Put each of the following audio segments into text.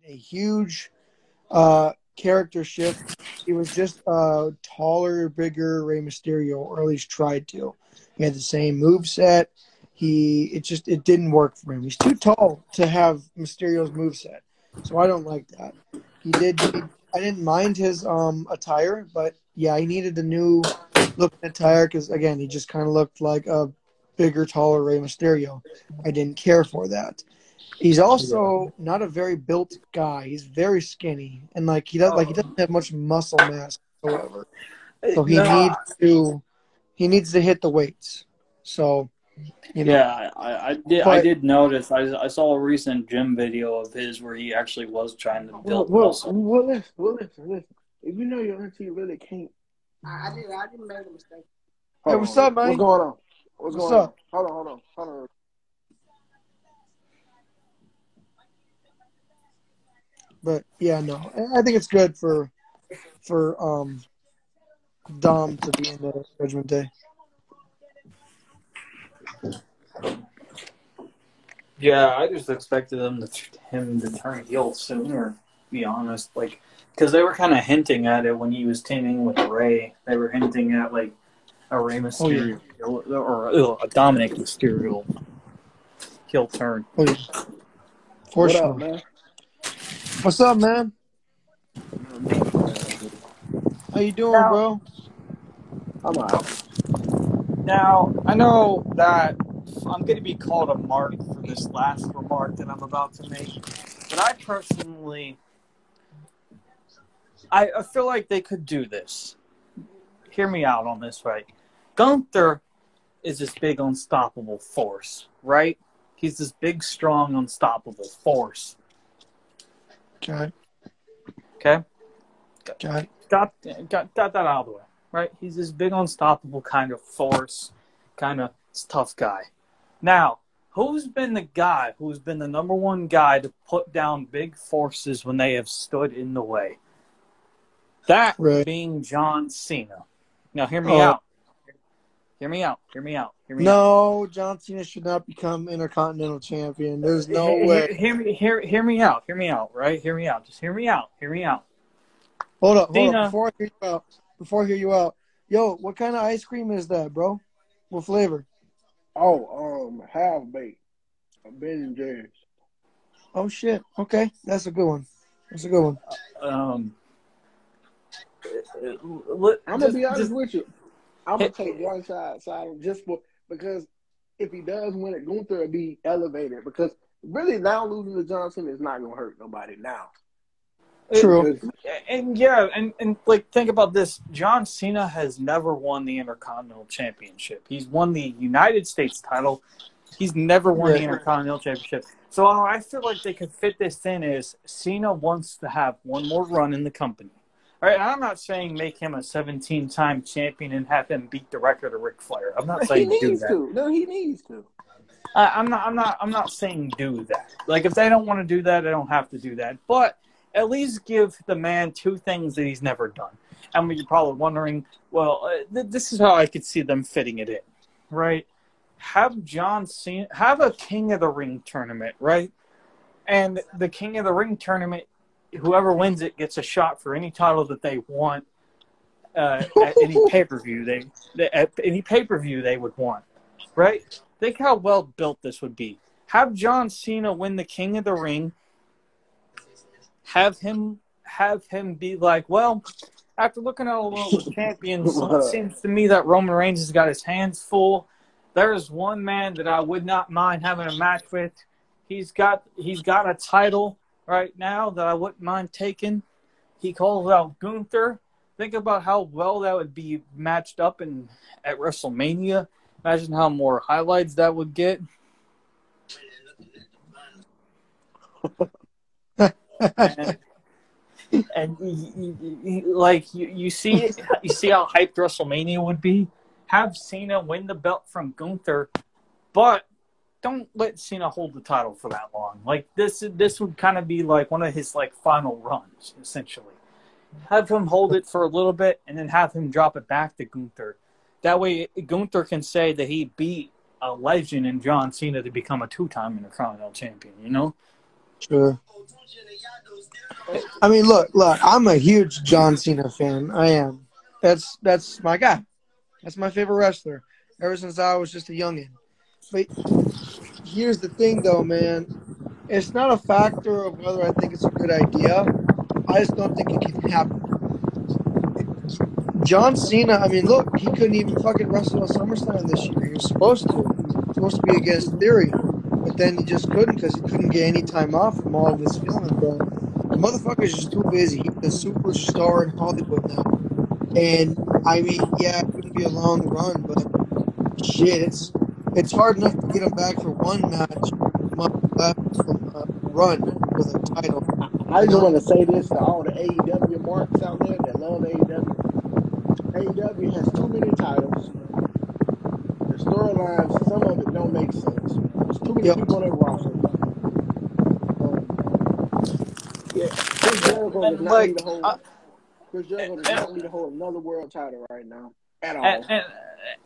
a huge character shift. He was just taller, bigger Rey Mysterio, or at least tried to. He had the same moveset. It didn't work for him. He's too tall to have Mysterio's moveset. So I don't like that. I didn't mind his attire, but yeah, he needed a new look attire because again, he just kind of looked like a bigger, taller Rey Mysterio. I didn't care for that. He's also not a very built guy. He's very skinny, and he doesn't have much muscle mass whatsoever. So he needs to hit the weights. So, Yeah, I did notice. I saw a recent gym video of his where he actually was trying to build muscle. Well, listen. If you know your auntie really can't. I didn't make a mistake. Hey, what's up, man? What's going on? What's going on? Hold on. But yeah, no, I think it's good for Dom to be in the Judgment Day. Yeah, I just expected him to turn heel sooner. To be honest, because they were kind of hinting at it when he was teaming with Rey. They were hinting at a Rey Mysterio or a Dominic Mysterio heel turn. Oh, yeah. For sure. Up, man? What's up, man? How you doing, bro? I'm all right. Now, I know that I'm going to be called a mark for this last remark that I'm about to make, but I personally, I feel like they could do this. Hear me out on this, right? Gunther is this big, unstoppable force, right? He's this big, strong, unstoppable force. Okay. Got that out of the way, right? He's this big, unstoppable kind of force, kind of tough guy. Now, who's been the number one guy to put down big forces when they have stood in the way? That being John Cena. Now, hear me out. Hear me out. No, John Cena should not become Intercontinental Champion. There's no way. Hear me out. Right? Hear me out. Just hear me out. Hold up. Before I hear you out. Yo, what kind of ice cream is that, bro? What flavor? Half baked. Ben & Jerry's. Oh shit. Okay, that's a good one. I'm gonna be honest with you. I'm gonna take one side just because if he does win it, Gunther will be elevated. Because really, now losing to Johnson is not gonna hurt nobody now. True. And think about this. John Cena has never won the Intercontinental Championship. He's won the United States title. He's never won the Intercontinental Championship. So I feel like they could fit this in as Cena wants to have one more run in the company. All right, I'm not saying make him a 17-time champion and have him beat the record of Ric Flair. I'm not saying do that. No, he needs to. I'm not saying do that. If they don't want to do that, they don't have to do that. But at least give the man two things that he's never done. And you're probably wondering, well, this is how I could see them fitting it in, right? Have John Cena have a King of the Ring tournament, right? And the King of the Ring tournament, whoever wins it gets a shot for any title that they want at any pay-per-view. At any pay-per-view they would want, right? Think how well built this would be. Have John Cena win the King of the Ring. Have him be like, well, after looking at all the champions, it seems to me that Roman Reigns has got his hands full. There's one man that I would not mind having a match with. He's got a title right now that I wouldn't mind taking. He calls out Gunther. Think about how well that would be matched up at WrestleMania. Imagine how more highlights that would get. and you see it. You see how hyped WrestleMania would be. Have Cena win the belt from Gunther, but don't let Cena hold the title for that long. This would kind of be like one of his final runs, essentially. Have him hold it for a little bit, and then have him drop it back to Gunther. That way, Gunther can say that he beat a legend in John Cena to become a 2-time Intercontinental Champion. You know? Sure. I mean, look, I'm a huge John Cena fan. I am. That's my guy. That's my favorite wrestler ever since I was just a youngin'. But here's the thing, though, man. It's not a factor of whether I think it's a good idea. I just don't think it can happen. John Cena, I mean, look, he couldn't even fucking wrestle at SummerSlam this year. He was supposed to. He was supposed to be against Theory, but then he just couldn't because he couldn't get any time off from all of his filming, bro. The motherfucker's just too busy. He's a superstar in Hollywood now. And, I mean, yeah, it wouldn't be a long run, but shit, it's hard enough to get him back for one match, month left run with a title, I you just know? want to say this to all the AEW marks out there that love AEW. AEW has too many titles. The storylines, some of it don't make sense. There's too many Yep. people on their roster. Yeah, Chris Jericho does And not like, need to hold. Chris Jericho does not need to hold another world title right now at and, all. and,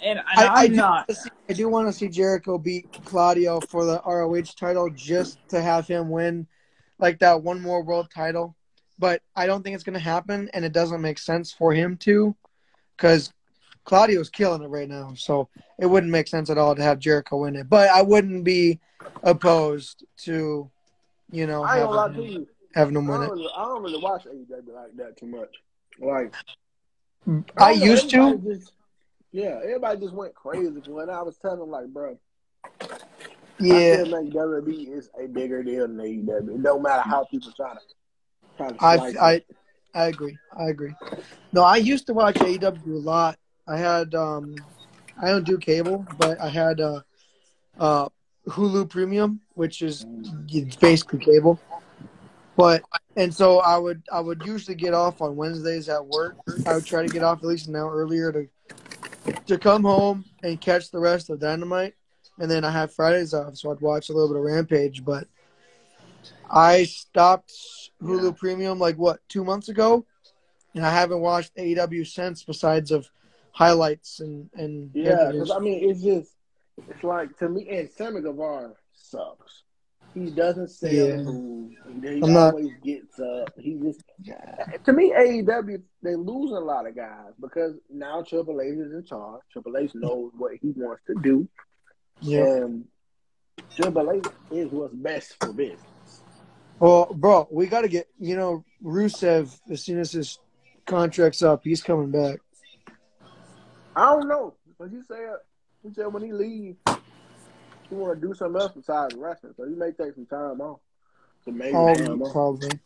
and I I'm do not. I do want to see Jericho beat Claudio for the ROH title just to have him win like that one more world title. But I don't think it's going to happen, and it doesn't make sense for him to because Claudio's killing it right now. So it wouldn't make sense at all to have Jericho win it. But I wouldn't be opposed to, I ain't gonna lie to you. having him win I it. don't really watch AEW like that too much. Like I I don't know, used to. everybody just went crazy when I was telling them like, bro, I Yeah, still think WWE is a bigger deal than AEW. It don't matter how people try to slice it. I agree. No, I used to watch AEW a lot. I had I don't do cable, but I had Hulu Premium, which is it's basically cable. But and so I would usually get off on Wednesdays at work. I would try to get off at least an hour earlier to come home and catch the rest of Dynamite. And then I have Fridays off, so I'd watch a little bit of Rampage. But I stopped Hulu Premium 2 months ago, and I haven't watched AEW since, besides of highlights and Yeah, because images. I mean, it's like to me, and Sammy Guevara sucks. He doesn't sell the Yeah, moves. He I'm not. always gets up. He just to me, AEW they losing a lot of guys because now Triple H is in charge. Triple H knows what he wants to do, Yeah. and Triple H is what's best for business. Well, bro, we got to get Rusev as soon as his contract's up. He's coming back. I don't know, but he said when he leaves, he want to do something else besides wrestling, so he may take some time off. Some major time off. Probably.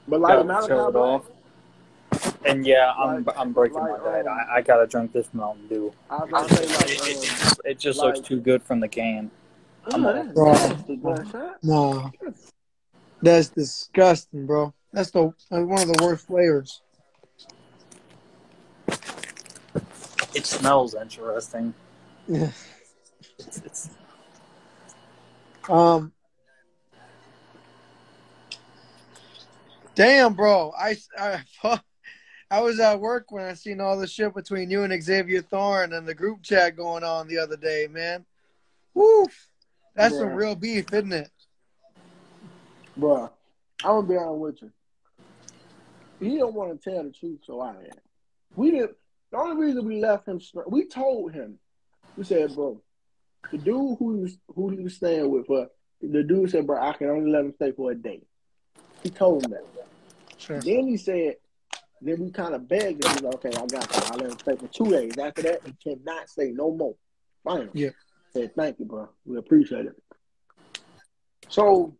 But like Gotta Malachi show it Black, off. And yeah, like I'm breaking my diet. I gotta drink this Mountain Dew. I was gonna say It just looks too good from the can. that's nasty, Gunshot. No, that's disgusting, bro. That's one of the worst flavors. It smells interesting. Yeah. It's Damn, bro. I was at work when I seen all the shit between you and Xavier Thorne and the group chat going on the other day, man. Woo! That's some real beef, isn't it? Bro, I'm gonna be honest with you. He don't want to tell the truth, so I am. We didn't. The only reason we left him, we told him. We said, bro, the dude who he was staying with, the dude said, bro, I can only let him stay for a day. He told him that. Sure. Then he said, then we kind of begged him. He's like, okay, I got you. I'll let him stay for 2 days. After that, he cannot stay no more. Fine. Yeah. Said, thank you, bro. We appreciate it. So,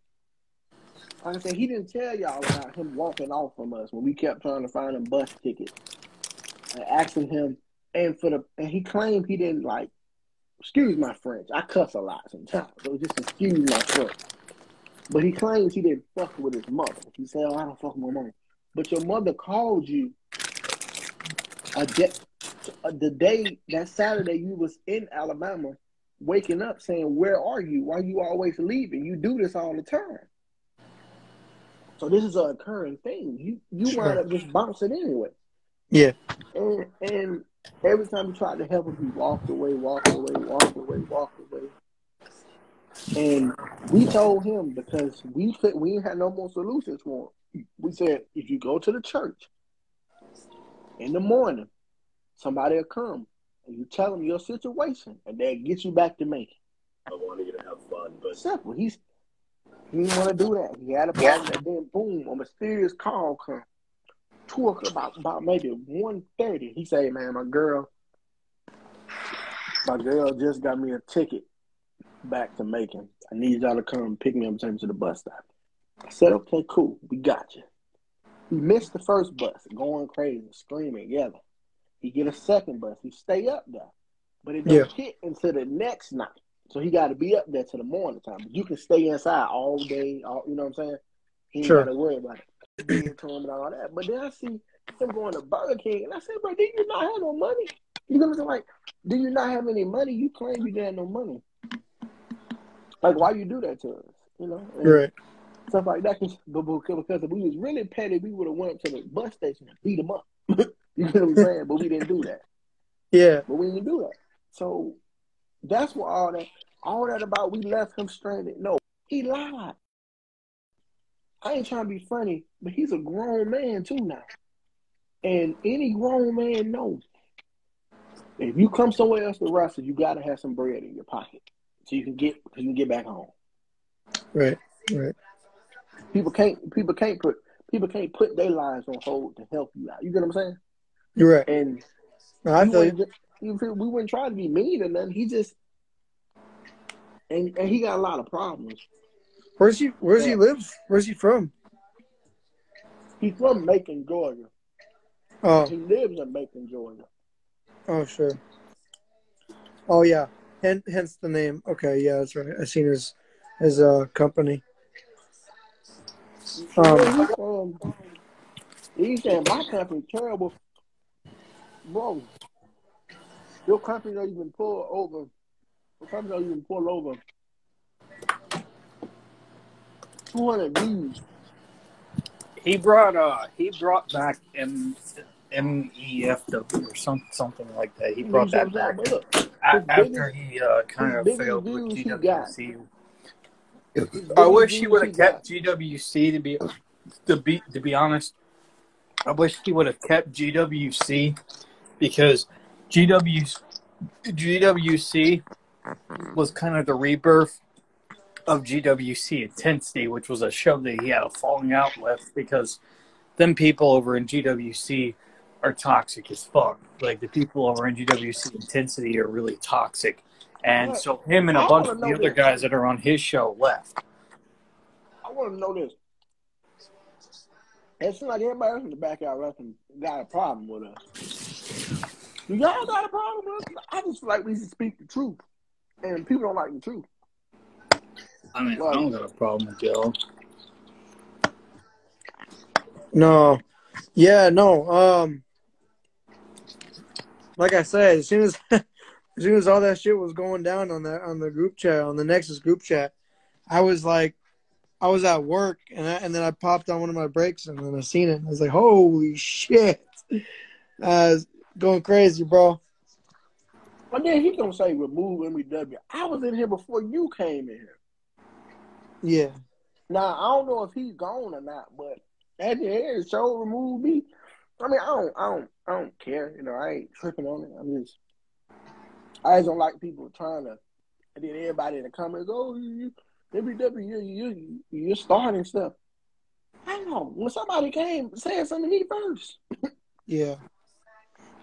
like I said, he didn't tell y'all about him walking off from us when we kept trying to find him bus tickets and asking him. And he claimed he didn't excuse my French. I cuss a lot sometimes, so just excuse my French. But he claims he didn't fuck with his mother. He said, "Oh, I don't fuck with my mother." But your mother called you the day that Saturday you was in Alabama, waking up saying, "Where are you? Why are you always leaving? You do this all the time." So this is an occurring thing. You wind up just bouncing anyway. Yeah. And every time you tried to help him, he walked away. And we told him because we ain't had no more solutions for him. We said, if you go to the church in the morning, somebody will come and you tell them your situation and they'll get you back to Macon. I wanted you to have fun, but simple. He didn't want to do that. He had a problem, and then boom, a mysterious call come. 2 o'clock, about maybe 1:30. He said, "Man, my girl just got me a ticket back to Macon. I need y'all to come pick me up and take me to the bus stop." I said, "Okay, cool, we got you." He missed the first bus, going crazy, screaming, yelling. He get a second bus. He stay up there, but it don't hit until the next night. So he got to be up there till the morning time. But you can stay inside all day. You know what I'm saying? He ain't got to worry about it. Being to him and all that. But then I see him going to Burger King, and I said, "Bro, do you not have no money? You know what I'm saying? Like, do you not have any money? You claim you got no money. Like, why you do that to us? You know, and stuff like that." Because if we was really petty, we would have went to the bus station and beat him up. You know what I'm saying? But we didn't do that. Yeah. But we didn't do that. So that's what all that about we left him stranded. No, he lied. I ain't trying to be funny, but he's a grown man too now. And any grown man knows if you come somewhere else to wrestle, you gotta have some bread in your pocket so you can get back home. Right. People can't put their lives on hold to help you out. You get what I'm saying? You're right. And I feel we wouldn't try to be mean or nothing. He just and he got a lot of problems. Where's he live? Where's he from? He's from Macon, Georgia. Oh. He lives in Macon, Georgia. Oh, sure. Oh, yeah. Hence the name. Okay, yeah, that's right. I seen his company. He's saying my company's terrible. Bro, your company don't even pull over. Your company don't even pull over 200 views. He brought back MEFW or something like that. He brought that back after he kind of failed with GWC. I wish he would have kept GWC to be honest. I wish he would have kept GWC because GWC was kind of the rebirth of GWC Intensity, which was a show that he had a falling out with because them people over in GWC are toxic as fuck. Like, the people over in GWC Intensity are really toxic. And so him and a bunch of the other guys that are on his show left. I want to know this. It seems like everybody else in the backyard wrestling got a problem with us. Do y'all got a problem with us? I just feel like we should speak the truth. And people don't like the truth. I mean, I don't got a problem with y'all. No. Yeah, no. Like I said, as soon as all that shit was going down on the group chat, on the Nexus group chat, I was at work and then I popped on one of my breaks and then I seen it and I was like, holy shit. I was going crazy, bro. And then he gonna say remove LBYW. I was in here before you came in here. Yeah. Now I don't know if he's gone or not, but at the end, show remove me. I mean, I don't care. You know, I ain't tripping on it. I just don't like people trying to. And then everybody in the comments, "Oh, LBYW, you're starting stuff." I know when somebody came saying something to me first. Yeah.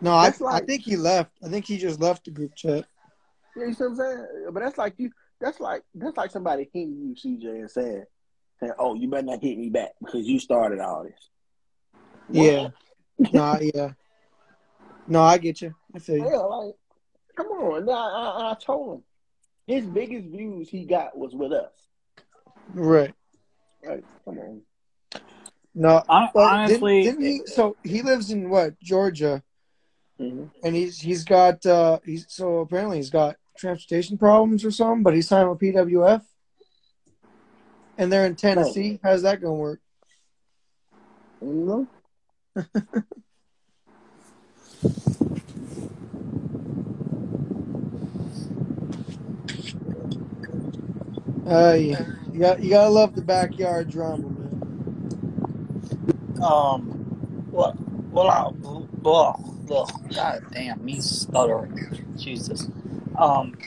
No, I think he left. I think he just left the group chat. Yeah, you see what I'm saying? But that's like you. That's like somebody hitting you, CJ, and saying, "Oh, you better not hit me back because you started all this." What? Yeah. No, I get you. I feel you. Yeah, like, come on. I told him his biggest views he got was with us. Right. Like, come on. No, honestly, didn't he? So he lives in what, Georgia, mm-hmm. and he's got apparently he's got transportation problems or something, but he's signed with PWF, and they're in Tennessee. No. How's that gonna work? No. You gotta love the backyard drama, man. What? God damn, me stuttering. Jesus. Um,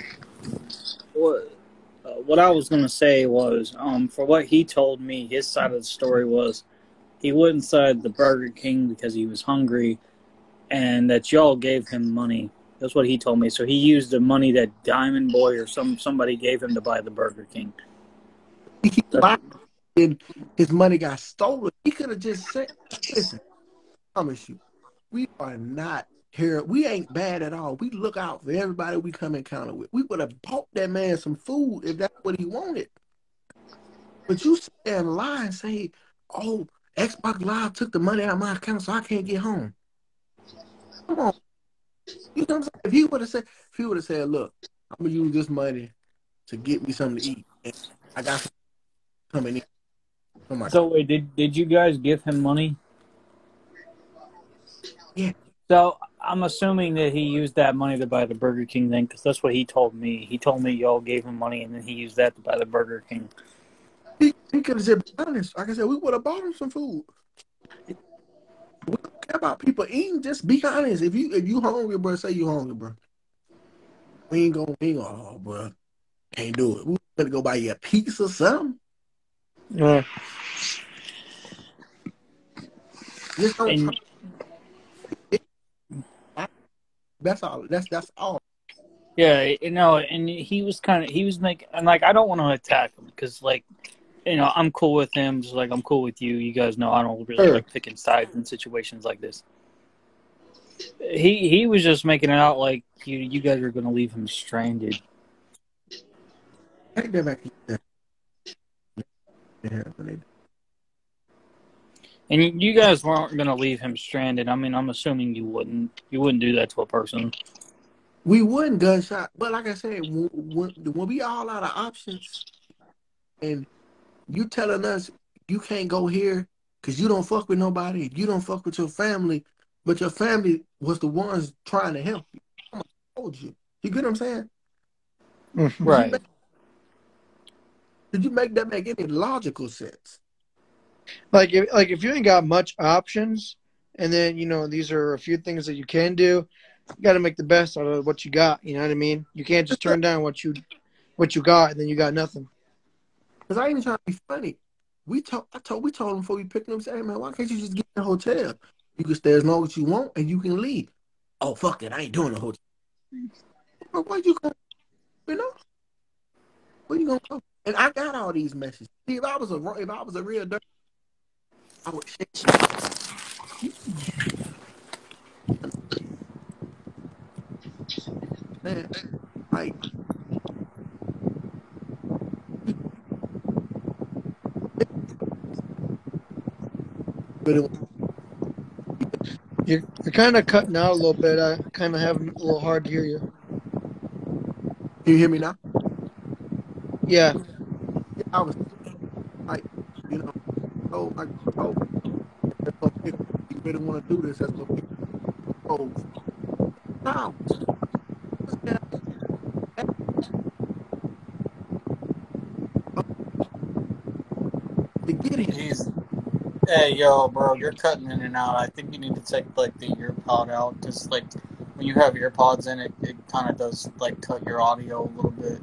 what I was gonna say was, for what he told me, his side of the story was he went inside the Burger King because he was hungry, and that y'all gave him money. That's what he told me. So he used the money that Diamond Boy or somebody gave him to buy the Burger King. He lied and his money got stolen. He could have just said, listen, I promise you, we are not here. We ain't bad at all. We look out for everybody we come encounter with. We would have bought that man some food if that's what he wanted. But you sit there and lie and say, oh, Xbox Live took the money out of my account so I can't get home. Come on. You know what I'm saying? If he would have said, look, I'm gonna use this money to get me something to eat. And I got some coming in. Oh my So wait, did you guys give him money? yeah. So I'm assuming that he used that money to buy the Burger King thing because that's what he told me. He told me y'all gave him money and then he used that to buy the Burger King. He could have said, be honest. Like I said, we would have bought him some food. We don't care about people eating. Just be honest. If you hungry, bro, say you hungry, bro. We ain't gonna, oh, bro, can't do it. We better go buy you a pizza or something. Yeah. Just don't try. And That's all. That's all. yeah, and he was making, and like I don't want to attack him because like I'm cool with him, just like I'm cool with you. You guys know I don't really Sure. like picking sides in situations like this. He was just making it out like you guys are going to leave him stranded. Take that back. Yeah. And you guys weren't going to leave him stranded. I mean, I'm assuming you wouldn't. You wouldn't do that to a person. We wouldn't gunshot, but like I said, when we all out of options, and you telling us you can't go here because you don't fuck with nobody, you don't fuck with your family, but your family was the ones trying to help you. I told you. You get what I'm saying? Mhm. Right. Did you make that make any logical sense? Like if you ain't got much options, and then these are a few things that you can do, you got to make the best out of what you got. You know what I mean? You can't just turn down what you got, and then you got nothing. Because I ain't even trying to be funny. We told him before we picked him, say, hey man, why can't you just get in a hotel? You can stay as long as you want and you can leave. Oh fuck it, I ain't doing a hotel. But where you going? Where you gonna go? And I got all these messages. See, if I was a real dirt, I would shake you. Man, like but You're kind of cutting out a little bit. I kind of having a little hard to hear you. can you hear me now? Yeah. Yeah, I was like, oh my oh that's what if you really want to do this, that's what people oh now to get him. He's Hey, yo, bro, you're cutting in and out. I think you need to take like the ear pod out because like when you have ear pods in, it kind of does like cut your audio a little bit.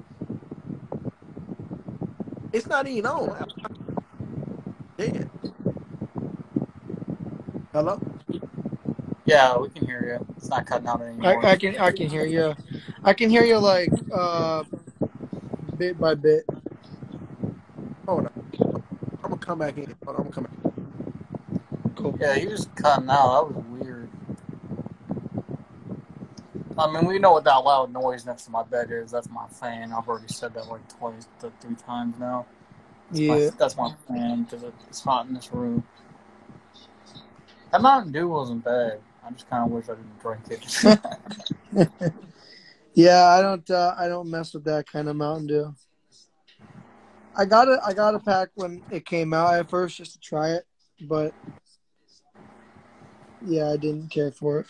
It's not even on. Dead. Hello? Yeah, we can hear you. It's not cutting out anymore. I can hear you. I can hear you like bit by bit. Hold on. I'm gonna come back in. Hold on, I'm gonna come back. Cool. Yeah, he was cutting out. That was weird. I mean, we know what that loud noise next to my bed is. That's my fan. I've already said that like twice to 3 times now. Yeah. That's my fan because it's hot in this room. That Mountain Dew wasn't bad. I just kind of wish I didn't drink it. Yeah, I don't mess with that kind of Mountain Dew. I got a pack when it came out at first just to try it, but yeah, I didn't care for it.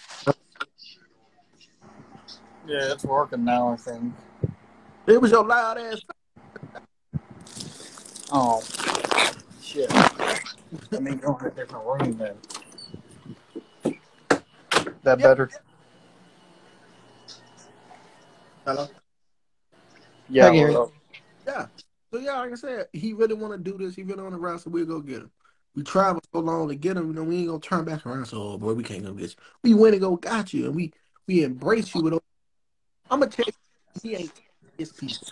Yeah, it's working now, I think. It was your loud ass. Oh, shit. Let me go in a different room then. That Yeah. better? Hello? I Yeah, can hear we're you. up. Yeah. So yeah, like I said, he really want to do this. He really want to wrestle. We'll go get him. We traveled so long to get him. You know, we ain't gonna turn back around. So, oh boy, we can't go get you. We went and go got you, and we embrace you with. I'm gonna tell you, he ain't his people.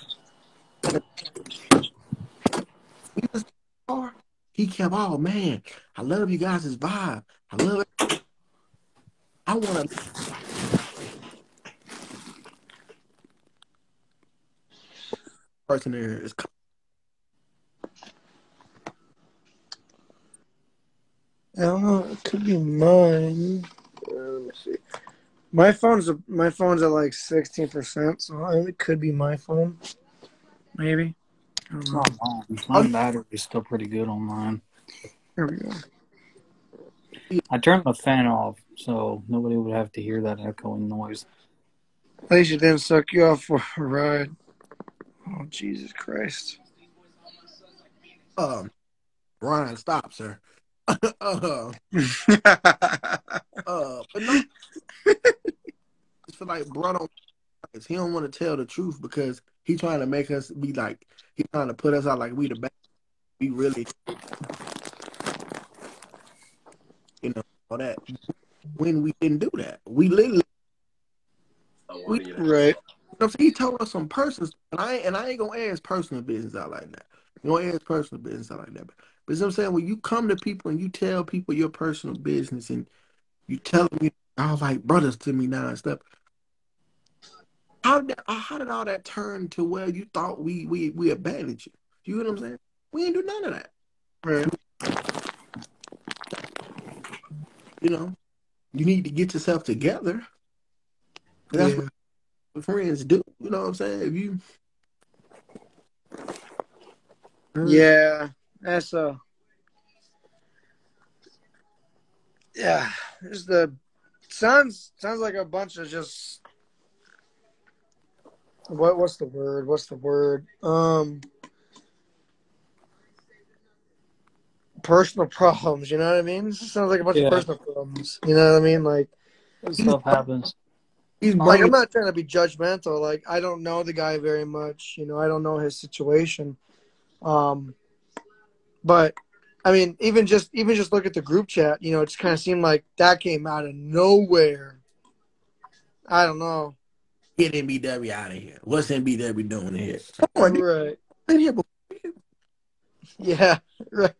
We was car. He kept, oh man, I love you guys' vibe. I love it. I want to person there is. I don't know. It could be mine. Let me see. My phone's at like 16%, so it could be my phone. Maybe. I don't It's know. not mine. My battery's still pretty good on mine. There we go. I turned the fan off so nobody would have to hear that echoing noise. At least it didn't suck you off for a ride. Oh, Jesus Christ. Ryan, stop, sir. But no, I feel like bro don't. He don't want to tell the truth because he trying to make us be like he trying to put us out like we the bad. We really, all that. When we didn't do that, we literally. I We, want to get Right. he told us some personal, and I ain't gonna ask personal business out like that. You gonna ask personal business out like that. But you know what I'm saying, when you come to people and you tell people your personal business and you tell them you all like brothers to me now and stuff. How did all that turn to where you thought we abandoned you? You know what I'm saying? We ain't do none of that. Right. You know, you need to get yourself together. That's Yeah. what friends do. You know what I'm saying? If you, Yeah. That's yeah. There's the sounds like a bunch of just what's the word? What's the word? Personal problems, you know what I mean? It just sounds like a bunch of Yeah, personal problems. You know what I mean? that he's stuff happens. he's Like bringing. I'm not trying to be judgmental. Like I don't know the guy very much. You know, I don't know his situation. Um, but I mean, even just look at the group chat. You know, it just kind of seemed like that came out of nowhere. I don't know. Get NBW out of here. What's NBW doing here? Come on, Right. been here before. Yeah. Right.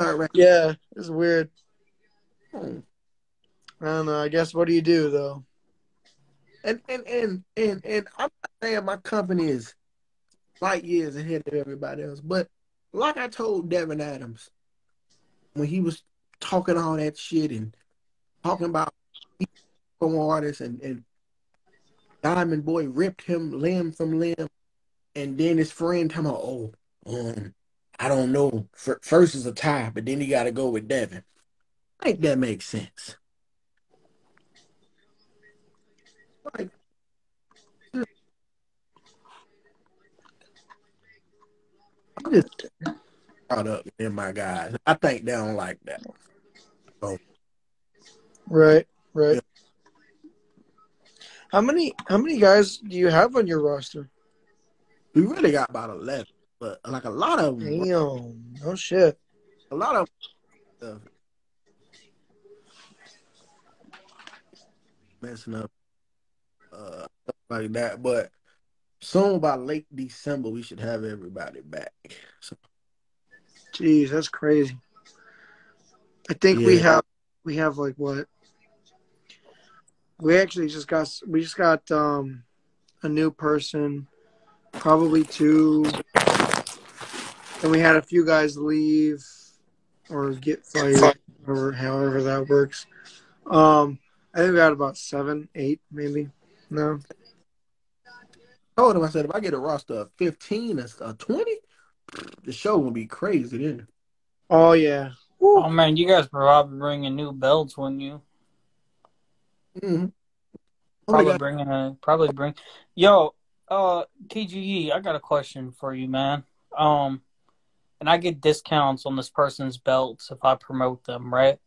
All right, Yeah. It's weird. right. I don't know. I guess what do you do though? And I'm not saying my company is light years ahead of everybody else, but like I told Devin Adams when he was talking all that shit and talking about artists and Diamond Boy ripped him limb from limb, and then his friend talking about, oh, I don't know. First is a tie, but then he got to go with Devin. I think that makes sense. Like, I'm just caught up in my guys. I think they don't like that. So, Right. Right. yeah, How many guys do you have on your roster? we really got about 11, but like a lot of them, Damn. No shit. a lot of them messing up stuff like that. But soon by late December, we should have everybody back. So Jeez, that's crazy. I think we yeah, have like what? We actually just got a new person, probably two, and we had a few guys leave or get fired, or however that works. I think we got about 7, 8, maybe. No. I told him, I said, if I get a roster of 15 or 20, the show will be crazy then. Oh yeah. Oh Woo. man, you guys probably bringing new belts, wouldn't you? Mm-hmm. Only got Probably bring. Yo, TGE, I got a question for you, man. and I get discounts on this person's belts if I promote them, right?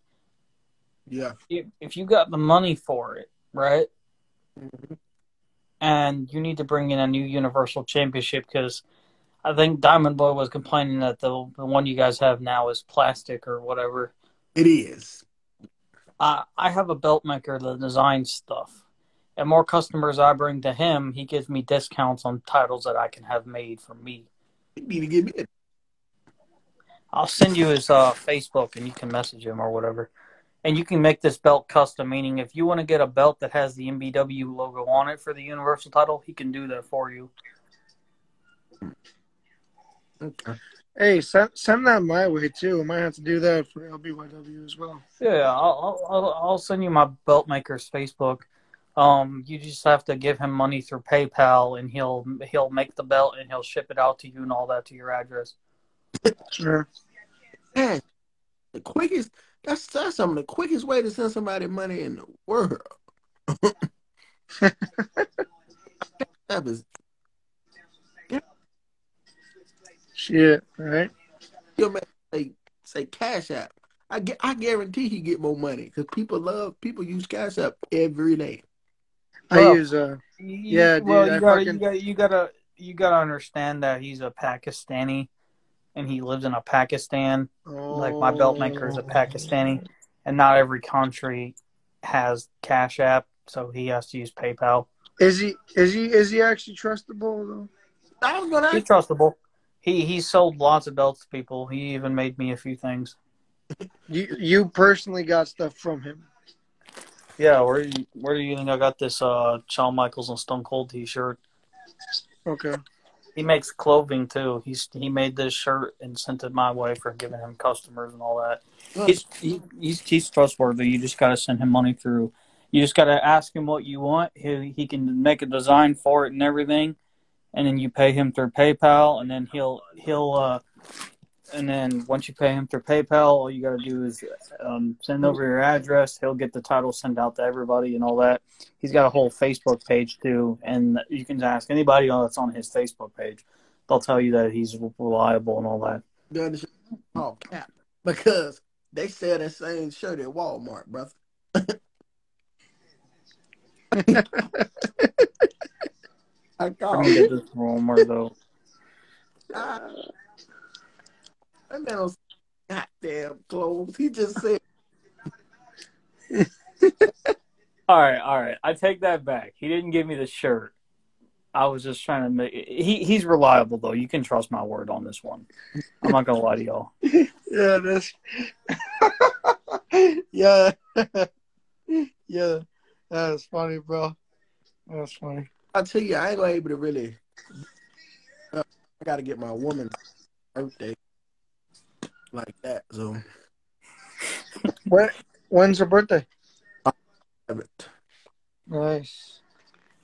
Yeah. If you got the money for it, right? Mm-hmm. And you need to bring in a new Universal Championship because I think Diamond Boy was complaining that the one you guys have now is plastic or whatever. It is. I have a belt maker that designs stuff. And more customers I bring to him, he gives me discounts on titles that I can have made for me. You need to give me it. I'll send you his Facebook and you can message him or whatever. And you can make this belt custom, meaning if you want to get a belt that has the MBW logo on it for the Universal title, he can do that for you. Okay. Hey, send that my way too. I might have to do that for LBYW as well. Yeah, I'll send you my belt maker's Facebook. You just have to give him money through PayPal, and he'll make the belt and he'll ship it out to you and all that to your address. Sure. Man, the quickest. That's some of the quickest way to send somebody money in the world. That is. Shit, right? Your man say Cash App. I guarantee he get more money because people use Cash App every day. I use yeah, dude. Well, you gotta understand that he's a Pakistani, and he lives in a Pakistan. Like my belt maker is a Pakistani, and not every country has Cash App, so he has to use PayPal. Is he actually trustable though? I was gonna He's ask. trustable. He sold lots of belts to people. He even made me a few things. You personally got stuff from him? Yeah, where do you think I got this Shawn Michaels and Stone Cold T-shirt? Okay. He makes clothing too. He made this shirt and sent it my way for giving him customers and all that. He's trustworthy. You just gotta send him money through. You just gotta ask him what you want. He can make a design for it and everything, and then you pay him through PayPal, and then he'll and then once you pay him through PayPal, all you got to do is send over your address. He'll get the title sent out to everybody and all that. He's got a whole Facebook page too, and you can ask anybody that's on his Facebook page. They'll tell you that he's reliable and all that. Oh, cap. Because they sell that same shirt at Walmart, brother. I Couldn't get this from Walmart though. That man was goddamn clothes. He just said. All right. I take that back. He didn't give me the shirt. I was just trying to make. He's reliable though. You can trust my word on this one. I'm not gonna lie to y'all. Yeah, that's. Yeah. Yeah. That's funny, bro. That's funny. I tell you, I ain't gonna able to really. I gotta get my woman's birthday like that. So When's her birthday? it. Nice.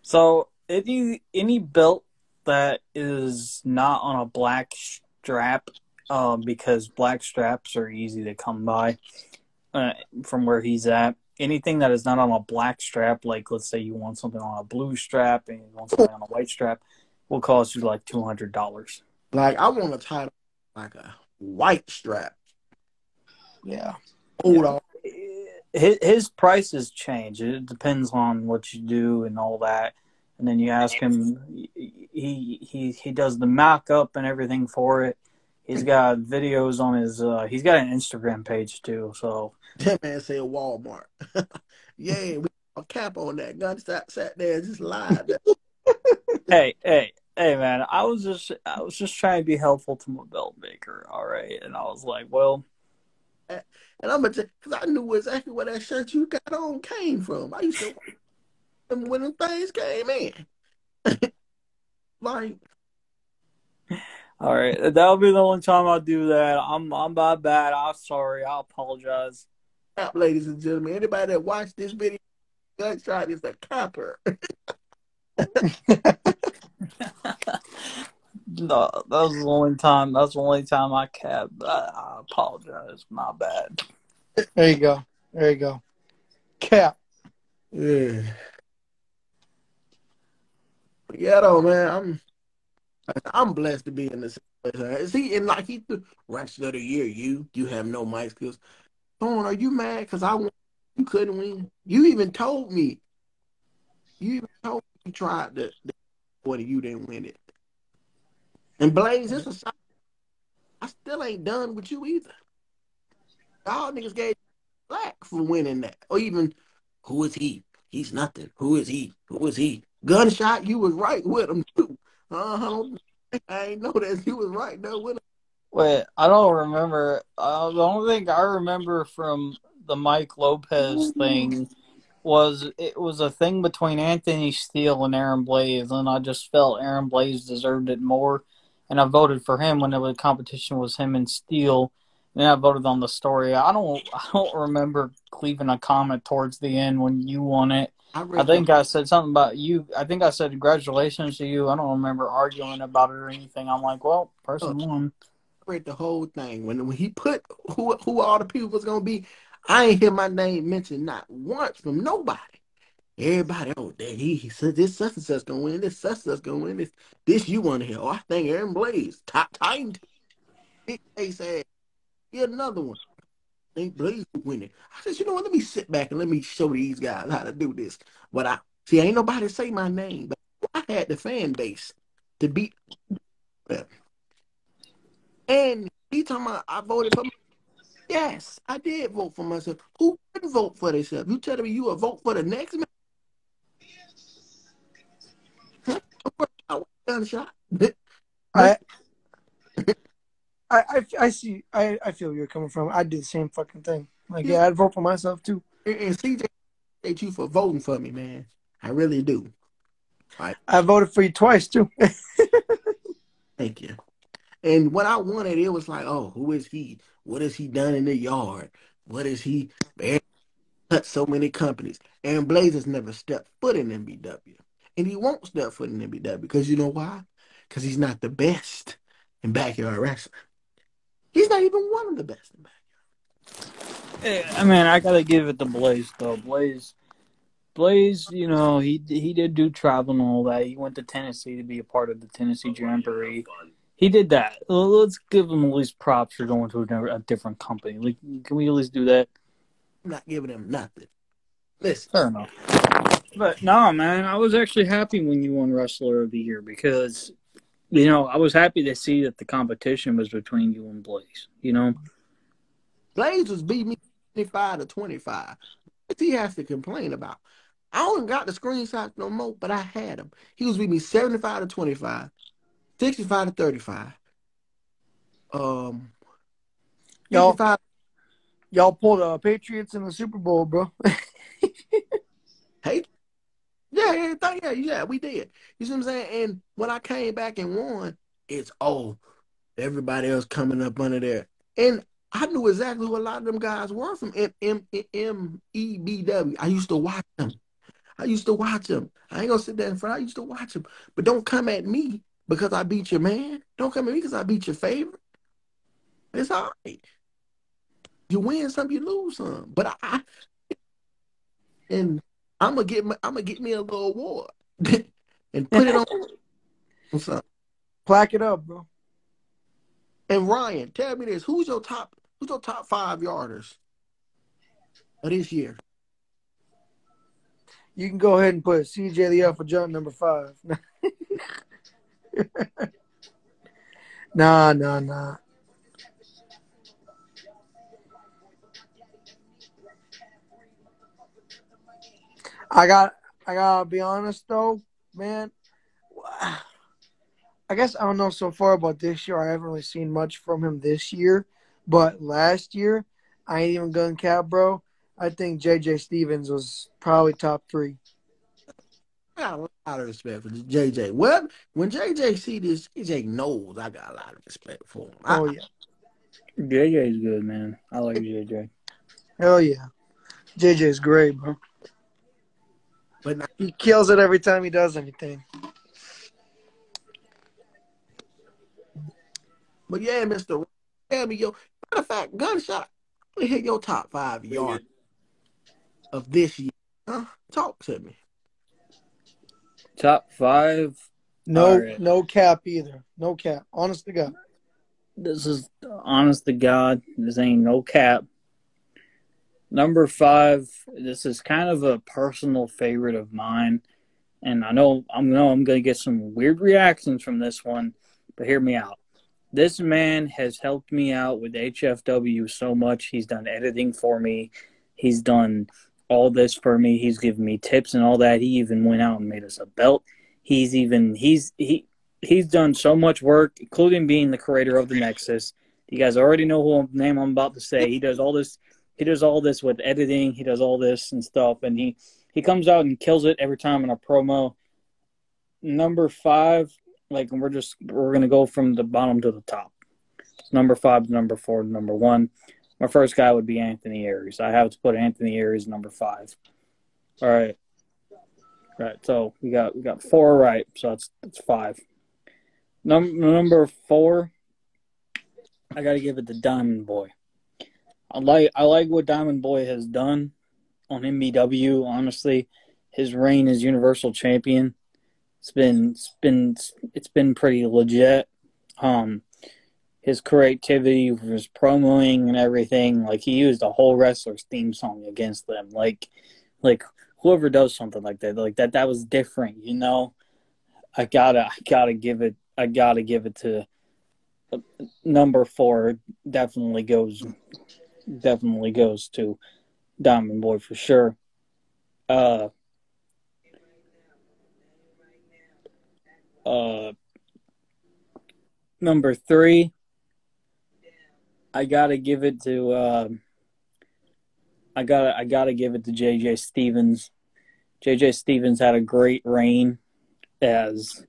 So any belt that is not on a black strap, because black straps are easy to come by from where he's at. Anything that is not on a black strap, like let's say you want something on a blue strap and you want something on a white strap, will cost you like $200. Like I want a title like a white strap. Yeah. Hold on. His prices change. It depends on what you do and all that. And then you ask him. He does the mock-up and everything for it. He's got videos on his. He's got an Instagram page too. So That man said Walmart. Yeah, we got a cap on that. Gunshot sat there and just lied. hey, man! I was just trying to be helpful to my belt maker. All right, and I was like, well. And I'm gonna because I knew exactly where that shirt you got on came from. I used to wear them when them things came in. Like, all right, that'll be the only time I do that. I'm my bad. I'm sorry. I apologize. ladies and gentlemen, anybody that watched this video, Gunshot is a copper. No, that was the only time. That's the only time I capped. I apologize. My bad. There you go. Cap. Yeah. Yeah, though, man. I'm blessed to be in this See, and like he threw Wrestler of the Year, you have no mic skills. Tone, are you mad because I won? You couldn't win. You even told me. You even told me you tried the and you didn't win it. And Blaze, it's a sign. I still ain't done with you either. Y'all niggas gave black for winning that. Or even, who is he? He's nothing. Who is he? Who is he? Gunshot, you was right with him too. I ain't know that you was right there with him. Wait, I don't remember. The only thing I remember from the Mike Lopez thing was it was a thing between Anthony Steele and Aaron Blaze, and I just felt Aaron Blaze deserved it more, and I voted for him when the competition was him and Steele. And I voted on the story. I don't remember leaving a comment towards the end when you won it. I think I said something about you. I think I said congratulations to you. I don't remember arguing about it or anything. I'm like, well, person won. I read the whole thing. When he put who all the people was gonna be, I ain't hear my name mentioned not once from nobody. Everybody, oh, that he said this such and such gonna win, this such and such gonna win, this you want to hear. Oh, I think Aaron Blaze, top Titan, big face ass. Get another one. I think Blaze will win it. I said, you know what? Let me sit back and let me show these guys how to do this. But I see, ain't nobody say my name, but I had the fan base to beat them. And he talking about I voted for. Yes, I did vote for myself. Who wouldn't vote for themselves? You telling me you would vote for the next man? Huh? Gunshot. I see. I feel where you're coming from. I did the same fucking thing. Like, yeah, I'd vote for myself too. And CJ, thank you for voting for me, man. I really do. I voted for you twice too. Thank you. And when I wanted, it was like, oh, who is he? What has he done in the yard? What is he? Cut so many companies. Aaron Blaze has never stepped foot in MBW. And he won't step foot in MBW because you know why? Because he's not the best in backyard wrestling. He's not even one of the best in backyard. I mean, I gotta give it to Blaze though. Blaze, you know, he did do travel and all that. He went to Tennessee to be a part of the Tennessee Jamboree. He did that. Let's give him at least props for going to a different company. Like, can we at least do that? I'm not giving him nothing. Listen. Fair enough. But no, man, I was actually happy when you won Wrestler of the Year because, you know, I was happy to see that the competition was between you and Blaze. You know, Blaze was beating me 25-25. What he has to complain about? I don't got the screenshots no more, but I had him. He was beating me 75-25, 65-35. 55. Y'all pulled Patriots in the Super Bowl, bro. Hey, yeah, we did. You see what I'm saying? And when I came back and won, it's everybody else coming up under there. And I knew exactly who a lot of them guys were from MEBW. I used to watch them. I ain't gonna sit there in front. I used to watch them. But don't come at me because I beat your man. Don't come at me because I beat your favorite. It's all right. You win some, you lose some. But I'm gonna get me a little award and put it on something. Plaque it up, bro. And Ryan, tell me this: who's your top 5 yarders of this year? You can go ahead and put CJ the Alpha Jundt number 5. Nah. I gotta be honest though, man. I guess I don't know so far about this year. I haven't really seen much from him this year, but last year, I ain't even gonna cap, bro. I think JJ Stevens was probably top 3. I got a lot of respect for JJ. Well, when JJ see this, JJ knows I got a lot of respect for him. Yeah. JJ's good, man. I like JJ. Hell yeah. JJ's great, bro. But he kills it every time he does anything. But yeah, Mr. Tell me, matter of fact, Gunshot, let me hit your top 5 yards of this year. Huh? Talk to me. Top 5? No cap either. No cap. Honest to God. This is honest to God. This ain't no cap. Number 5. This is kind of a personal favorite of mine, and I know I'm going to get some weird reactions from this one, but hear me out. This man has helped me out with HFW so much. He's done editing for me. He's done all this for me. He's given me tips and all that. He even went out and made us a belt. He's done so much work, including being the creator of the Nexus. You guys already know who name I'm about to say. He does all this. He does all this with editing. He does all this and stuff, and he comes out and kills it every time in a promo. Number 5, like we're gonna go from the bottom to the top. It's number 5 to number 4 to number 1. My first guy would be Anthony Aries. I have to put Anthony Aries number 5. All right. So we got 4 right. So it's 5. Number 4, I got to give it to Diamond Boy. I like what Diamond Boy has done on MBW. Honestly, his reign as Universal Champion, it's been pretty legit. His creativity, his promoing and everything, like he used a whole wrestler's theme song against them. Like whoever does something like that was different, you know. I gotta give it to number 4. Definitely goes to Diamond Boy for sure. Number 3, I gotta give it to JJ Stevens. JJ Stevens had a great reign as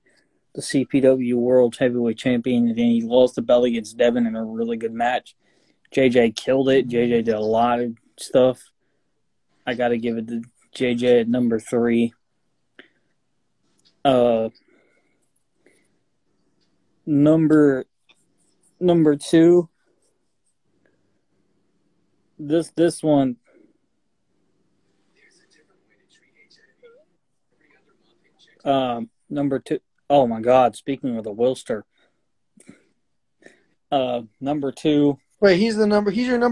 the CPW World Heavyweight Champion, and then he lost the belt against Devin in a really good match. JJ killed it. JJ did a lot of stuff. I got to give it to JJ at number 3. Number 2. This one. Number 2. Oh my God! Speaking of the Willster, number 2. Wait, he's your number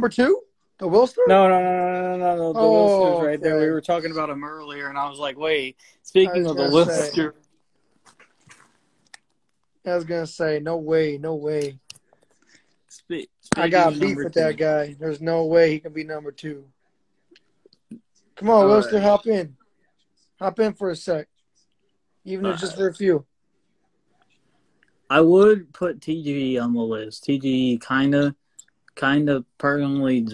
2? The Willster? No. The Willster's right there. Okay. We were talking about him earlier, and I was like, wait. Speaking of the Willster, I was gonna say, no way. I I got beef with that guy. There's no way he can be number 2. Come on, Willster, right. hop in for a sec, even if just for a few. I would put TGE on the list. TGE kind of personally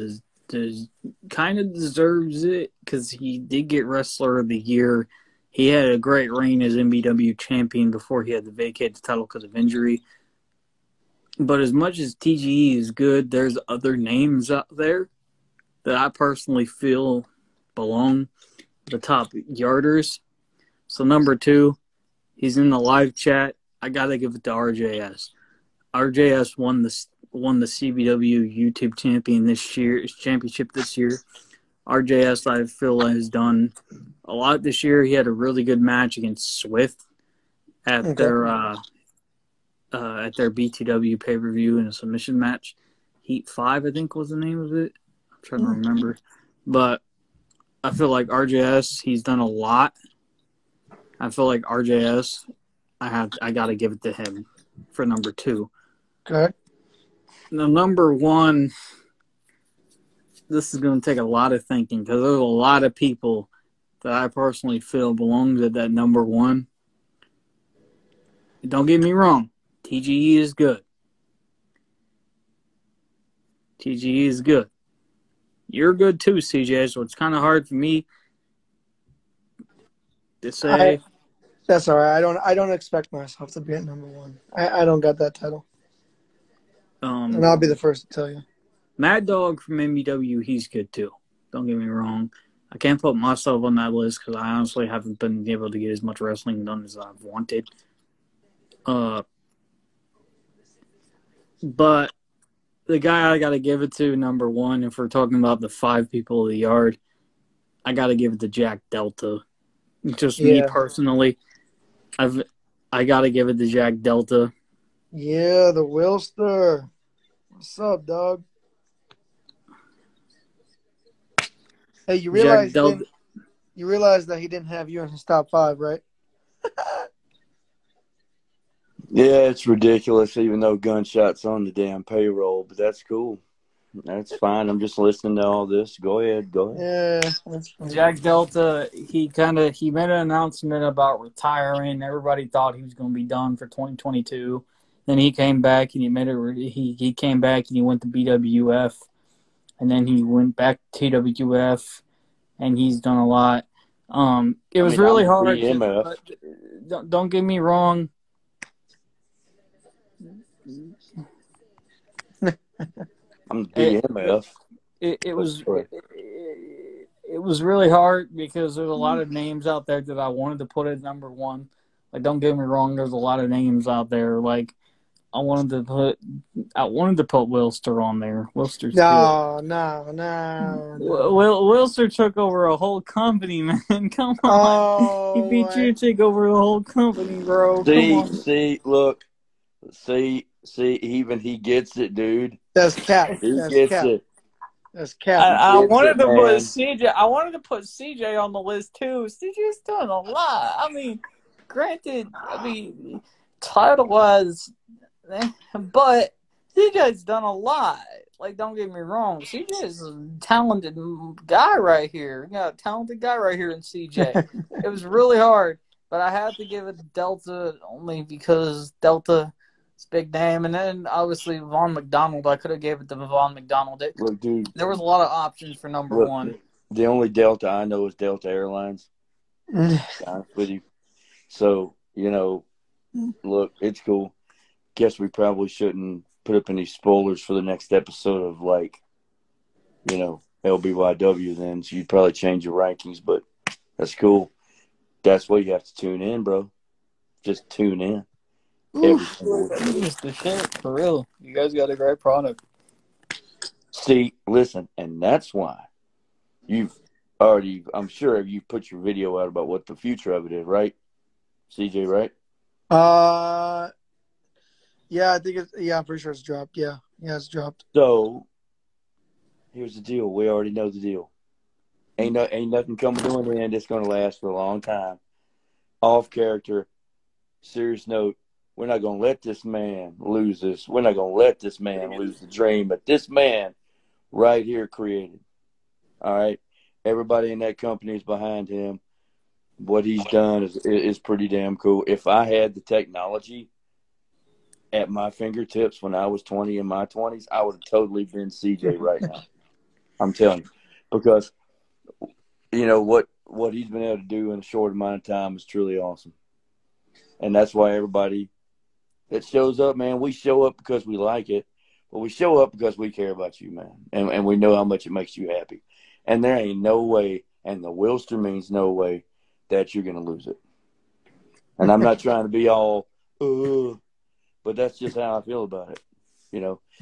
kind of deserves it because he did get Wrestler of the Year. He had a great reign as MBW champion before he had to vacate the title because of injury. But as much as TGE is good, there's other names out there that I personally feel belong to the top yarders. So number 2, he's in the live chat. I gotta give it to RJS. RJS won the CBW YouTube championship this year. RJS, I feel, has done a lot this year. He had a really good match against Swift at their BTW pay-per-view in a submission match. Heat 5, I think, was the name of it. I'm trying to remember. But I feel like RJS, he's done a lot. I feel like RJS, I got to give it to him for number 2. Okay. Now, number 1, this is going to take a lot of thinking because there's a lot of people that I personally feel belongs at that number 1. Don't get me wrong. TGE is good. TGE is good. You're good too, CJ, so it's kind of hard for me to say. That's all right. I don't expect myself to be at number 1. I don't got that title. And I'll be the first to tell you. Mad Dog from MBW, he's good too. Don't get me wrong. I can't put myself on that list because I honestly haven't been able to get as much wrestling done as I've wanted. But the guy I got to give it to, number 1, if we're talking about the 5 people of the yard, I got to give it to Jack Delta. Just me personally. I got to give it to Jack Delta. Yeah, the Willster. What's up, dog? Hey, you Jack realize Delta. that he didn't have you in his top 5, right? Yeah, it's ridiculous, even though Gunshot's on the damn payroll, but that's cool. That's fine. I'm just listening to all this. Go ahead. Yeah, that's funny. Jack Delta, he made an announcement about retiring. Everybody thought he was going to be done for 2022. Then he came back and he came back and he went to BWF, and then he went back to TWF, and he's done a lot. It was really hard. Don't get me wrong. I'm the BMF. It was really hard because there's a lot of names out there that I wanted to put at number 1. Like, don't get me wrong, there's a lot of names out there. Like, I wanted to put Willster on there. Willster's No. Willster took over a whole company, man. Come on. Oh, He beat you to take over the whole company, bro. Come on. Even he gets it, dude. That's cap. He gets it. That's cap. I wanted to put man. CJ. I wanted to put CJ on the list too. CJ's done a lot. I mean, granted, title wise, but CJ's done a lot. Like, don't get me wrong, CJ is a talented guy right here. We got a talented guy right here in CJ. It was really hard, but I had to give it to Delta only because Delta. It's a big name, and then obviously Vaughn McDonald. I could have gave it to Vaughn McDonald. Look, dude, there was a lot of options for number 1. The only Delta I know is Delta Airlines. To be honest with you. So, look, it's cool. Guess we probably shouldn't put up any spoilers for the next episode of, LBYW then. So you'd probably change your rankings, but that's cool. That's why you have to tune in, bro. Just tune in. Just the shit, for real. You guys got a great product. See, listen, and that's why I'm sure you've put your video out about what the future of it is, right? CJ, right? Yeah, I think I'm pretty sure it's dropped. Yeah, it's dropped. So, here's the deal. We already know the deal. Ain't nothing coming to an end. It's going to last for a long time. Off character, serious note. We're not going to let this man lose this. We're not going to let this man lose the dream that this man right here created. All right? Everybody in that company is behind him. What he's done is pretty damn cool. If I had the technology at my fingertips when I was 20 in my 20s, I would have totally been CJ right now. I'm telling you. Because, what he's been able to do in a short amount of time is truly awesome. And that's why everybody that shows up, man, we show up because we like it, but we show up because we care about you, man, and we know how much it makes you happy. And there ain't no way, and the Willster means no way, that you're going to lose it. And I'm not trying to be all, but that's just how I feel about it,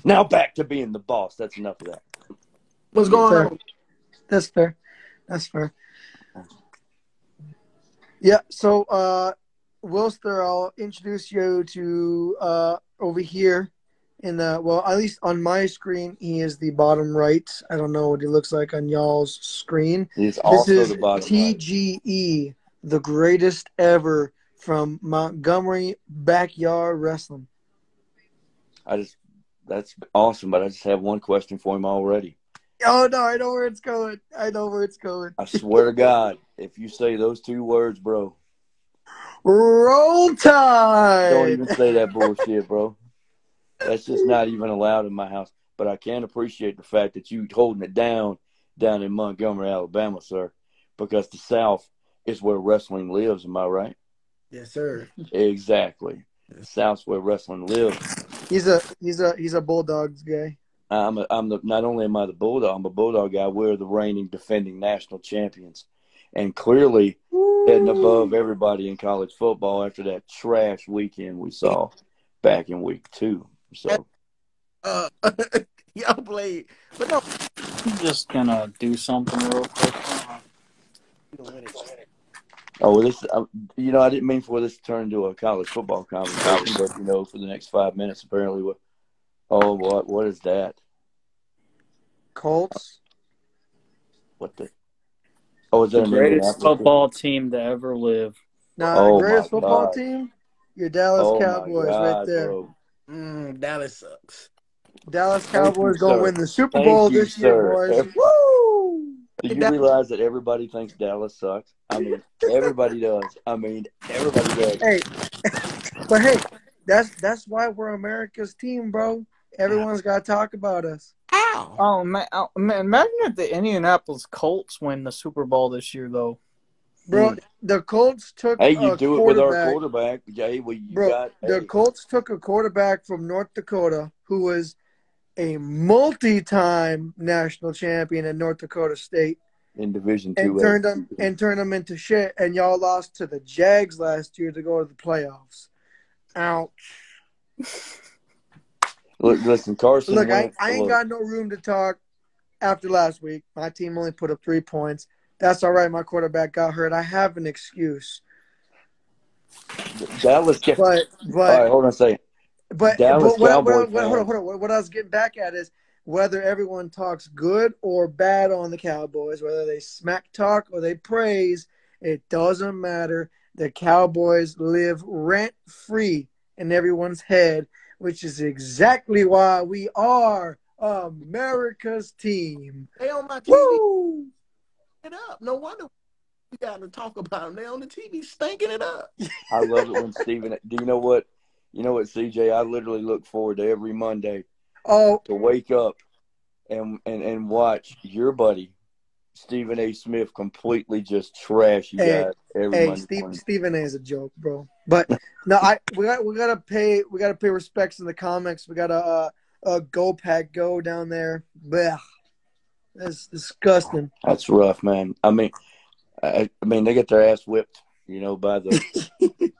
Now back to being the boss. That's enough of that. What's going on? That's fair. Yeah, so Willster, I'll introduce you to over here in at least on my screen, he is the bottom right. I don't know what he looks like on y'all's screen. He's also the bottom TGE, right. The greatest ever from Montgomery Backyard Wrestling. That's awesome, but I just have one question for him already. Oh, no, I know where it's going. I swear to God, if you say those 2 words, bro. Roll Tide! Don't even say that bullshit, bro. That's just not even allowed in my house. But I can appreciate the fact that you holding it down in Montgomery, Alabama, sir. Because the South is where wrestling lives, am I right? Yes, sir. Exactly. The South's where wrestling lives. He's a Bulldogs guy. Not only am I the Bulldog, I'm a Bulldog guy. We're the reigning defending national champions. And clearly heading above everybody in college football after that trash weekend we saw back in week 2. So y'all played. But no, I'm just going to do something real quick. Oh, I didn't mean for this to turn into a college football conversation, but, for the next 5 minutes, apparently, Oh, what is that? Colts. What the? Oh, is The that an greatest Indianapolis? football team to ever live. Nah, Oh, greatest my football God. team? Your Dallas Oh, my Cowboys right God, there. bro. Dallas sucks. Dallas Thank you, Cowboys gonna sir. win the Super Thank Bowl you, this year, sir. boys. Woo! Do Hey, you realize that everybody thinks Dallas sucks? I mean, everybody does. Everybody does. Hey, but hey, that's why we're America's team, bro. Everyone's got to talk about us. Ow. Oh man, imagine if the Indianapolis Colts win the Super Bowl this year, though. Bro, the Colts took Hey, you a do it with our quarterback. quarterback. Hey, well, you Bro, got the Colts took a quarterback from North Dakota who was a multi-time national champion at North Dakota State in Division and 2A. turned them into shit. And y'all lost to the Jags last year to go to the playoffs. Ouch. Look, listen, Carson Look, Wentz. I ain't got no room to talk after last week. My team only put up 3 points. That's all right. My quarterback got hurt. I have an excuse. Dallas. All right, hold on a second. But Dallas Cowboy hold fans. on. What I was getting back at is whether everyone talks good or bad on the Cowboys, whether they smack talk or they praise, it doesn't matter. The Cowboys live rent free in everyone's head, which is exactly why we are America's team. They on my TV. Woo! It up. No wonder we got to talk about them. They on the TV stinking it up. I love it when Steven. Do you know what? You know what, CJ? I literally look forward to every Monday to wake up and watch your buddy Stephen A. Smith completely just trash you guys every Monday morning. Stephen A. is a joke, bro. But no, we gotta pay respects in the comics. We gotta go pack go down there. Blech. That's disgusting. That's rough, man. I mean, they get their ass whipped, by the,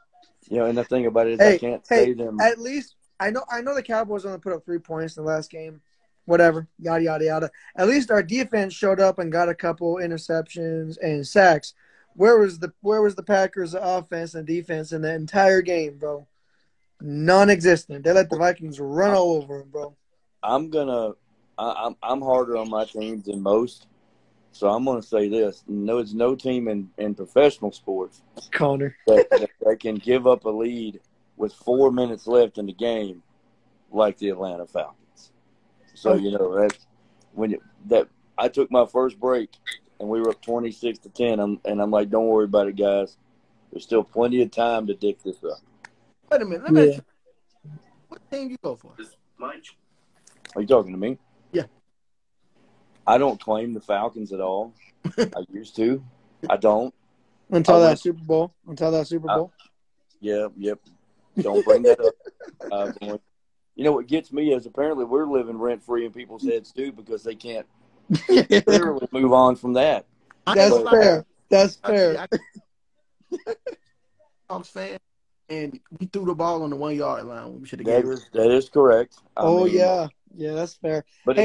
and the thing about it is I can't say them. At least I know the Cowboys only put up 3 points in the last game. Whatever, yada yada yada. At least our defense showed up and got a couple interceptions and sacks. Where was the Packers' offense and defense in the entire game, bro? Non-existent. They let the Vikings run all over them, bro. I'm harder on my teams than most, so I'm gonna say this: there's no team in professional sports, Connor, that can give up a lead with 4 minutes left in the game like the Atlanta Falcons. So that's I took my first break and we were up 26-10. I'm like, don't worry about it, guys. There's still plenty of time to dick this up. Wait a minute. Let me ask you, what team you go for? Are you talking to me? Yeah. I don't claim the Falcons at all. I used to. I don't. Until that Super Bowl. Yeah, yep. Don't bring that up. What gets me is apparently we're living rent-free in people's heads, too, because they can't literally move on from that. That's fair. That's fair. Hawks fan, and we threw the ball on the 1 yard line. We should have gave it. That is correct. Yeah, that's fair. But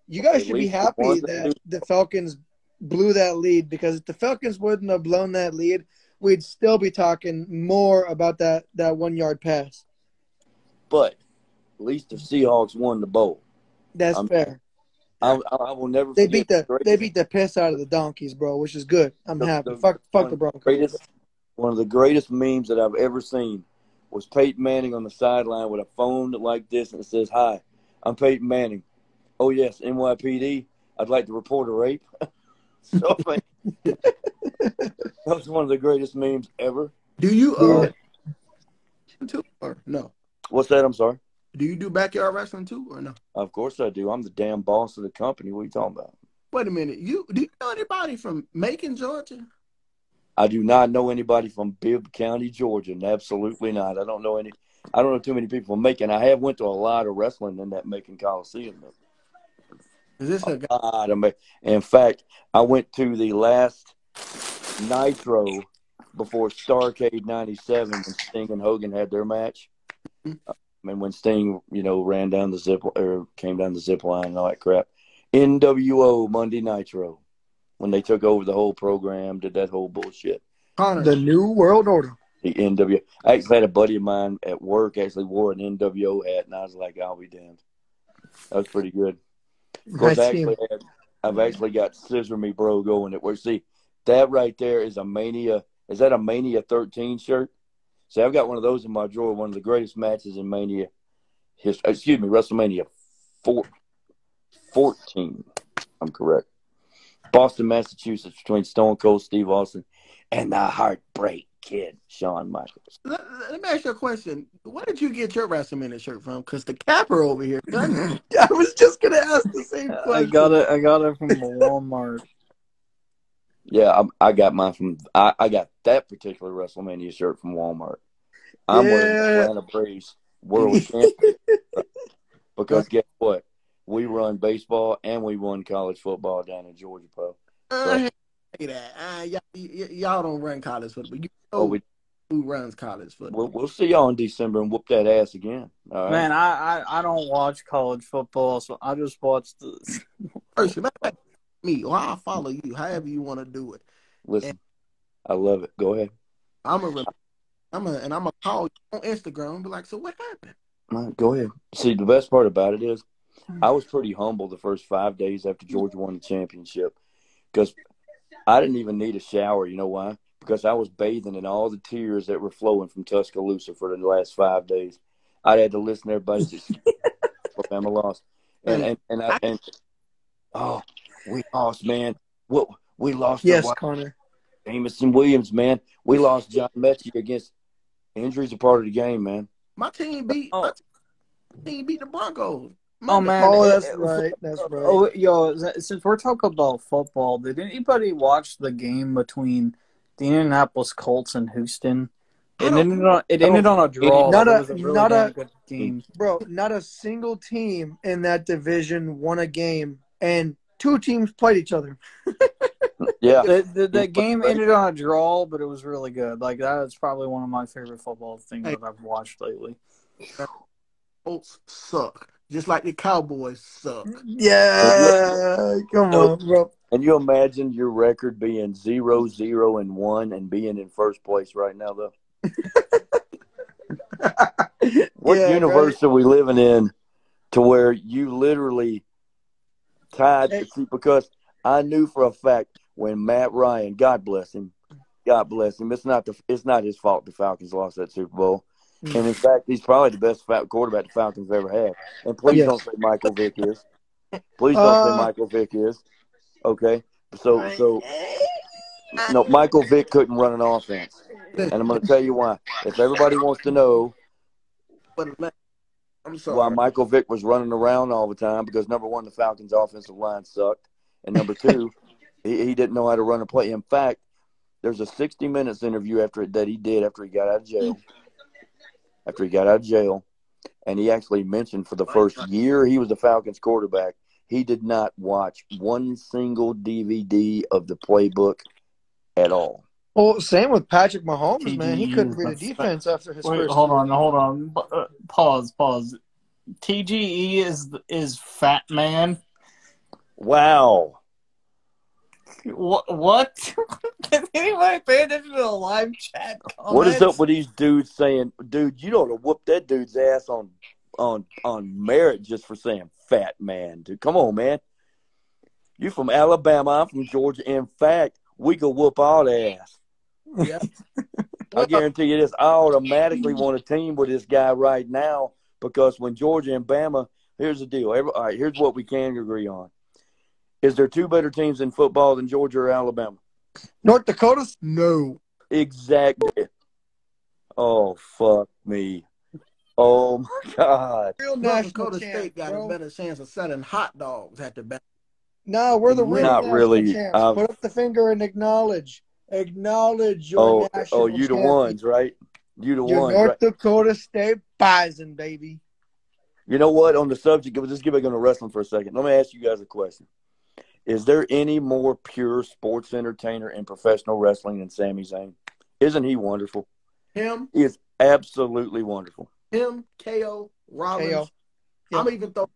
you guys should be happy that the Falcons blew that lead, because if the Falcons wouldn't have blown that lead, we'd still be talking more about that 1 yard pass. But at least the Seahawks won the bowl. That's fair. I will never forget. They beat the piss out of the Donkeys, bro, which is good. I'm happy. Fuck the Broncos. One of the greatest memes that I've ever seen was Peyton Manning on the sideline with a phone like this, and it says, "Hi, I'm Peyton Manning. Oh yes, NYPD. I'd like to report a rape." So that was one of the greatest memes ever. Do you too or no? What's that? I'm sorry. Do you do backyard wrestling too or no? Of course I do. I'm the damn boss of the company. What are you talking about? Wait a minute. Do you know anybody from Macon, Georgia? I do not know anybody from Bibb County, Georgia. Absolutely not. I don't know too many people from Macon. I have went to a lot of wrestling in that Macon Coliseum. Is this a lot of in fact, I went to the last Nitro before Starrcade 97 when Sting and Hogan had their match. When Sting, ran down the came down the zip line and all that crap. NWO Monday Nitro. When they took over the whole program, did that whole bullshit. Connor, the New World Order. The NWO. I actually had a buddy of mine at work actually wore an NWO hat, and I was like, "I'll be damned." That was pretty good. Of course, I've actually got Scissor Me Bro going. Where see that right there is a Mania. Is that a Mania 13 shirt? See, I've got one of those in my drawer. One of the greatest matches in Mania history. Excuse me, WrestleMania 14. I'm correct. Boston, Massachusetts, between Stone Cold Steve Austin and the Heartbreak Kid, Shawn Michaels. Let me ask you a question. Where did you get your WrestleMania shirt from? Because the capper over here. I was just gonna ask the same question. I got it from Walmart. Yeah, I got mine from. I got that particular WrestleMania shirt from Walmart. I'm wearing the Atlanta Braves World Champion because guess what? We run baseball and we won college football down in Georgia, Pro. Say that. Y'all don't run college football. You know who runs college football. We'll see y'all in December and whoop that ass again. All right? Man, I don't watch college football, so I just watch the. Me, or I'll follow you, however you want to do it. Listen, I love it. Go ahead. I'm gonna call you on Instagram and be like, so what happened? Go ahead. See, the best part about it is I was pretty humble the first 5 days after Georgia won the championship because I didn't even need a shower. You know why? Because I was bathing in all the tears that were flowing from Tuscaloosa for the last 5 days. I had to listen to everybody's excuse. Alabama lost. And we lost, man. We lost. Yes, Connor. Jamison Williams, man. We lost John Mechie against injuries are part of the game, man. My team beat the Broncos. Man. That's right. That's right. Oh, yo, since we're talking about football, did anybody watch the game between the Indianapolis Colts and Houston? It ended on a draw. It was a really good game. Bro, not a single team in that division won a game, and two teams played each other. Yeah. The game ended on a draw, but it was really good. Like, that is probably one of my favorite football things that I've watched lately. Colts suck. Just like the Cowboys suck. Yeah. Come on, bro. And you imagine your record being 0-0-1 and being in first place right now, though? What universe are we living in to where you literally tied the seat? Because I knew for a fact when Matt Ryan, God bless him, it's not his fault the Falcons lost that Super Bowl. And in fact, he's probably the best quarterback the Falcons ever had. And please don't say Michael Vick is. Please don't say Michael Vick is. Okay? So no, Michael Vick couldn't run an offense. And I'm going to tell you why. If everybody wants to know why Michael Vick was running around all the time, because number one, the Falcons' offensive line sucked. And number two, he didn't know how to run a play. In fact, there's a 60 Minutes interview that he did after he got out of jail. And he actually mentioned for the first year he was the Falcons quarterback, he did not watch one single DVD of the playbook at all. Well, same with Patrick Mahomes, TGE, man. He couldn't read a defense after his first hold on. Pause. TGE is Fat Man. Wow. What? Did anybody pay attention to the live chat comments? What is up with these dudes saying, dude, you don't whoop that dude's ass on merit just for saying fat man, dude. Come on, man. You from Alabama, I'm from Georgia. In fact, we could whoop all the ass. Yeah. I guarantee you this, I automatically want to team with this guy right now because when Georgia and Bama, here's the deal. All right, here's what we can agree on. Is there two better teams in football than Georgia or Alabama? North Dakota? No. Exactly. Oh, fuck me. Oh, my God. Real North Dakota State got a better chance of selling hot dogs at the back. No, we're the real Not national really. champs. Put up the finger and acknowledge. Acknowledge your national Oh, you the champion. ones, right? You the ones, North right? Dakota State Bison, baby. You know what? On the subject, let's get back into wrestling for a second. Let me ask you guys a question. Is there any more pure sports entertainer in professional wrestling than Sami Zayn? Isn't he wonderful? Him? He is absolutely wonderful. Him, KO, Rollins. Yep. I'm even throwing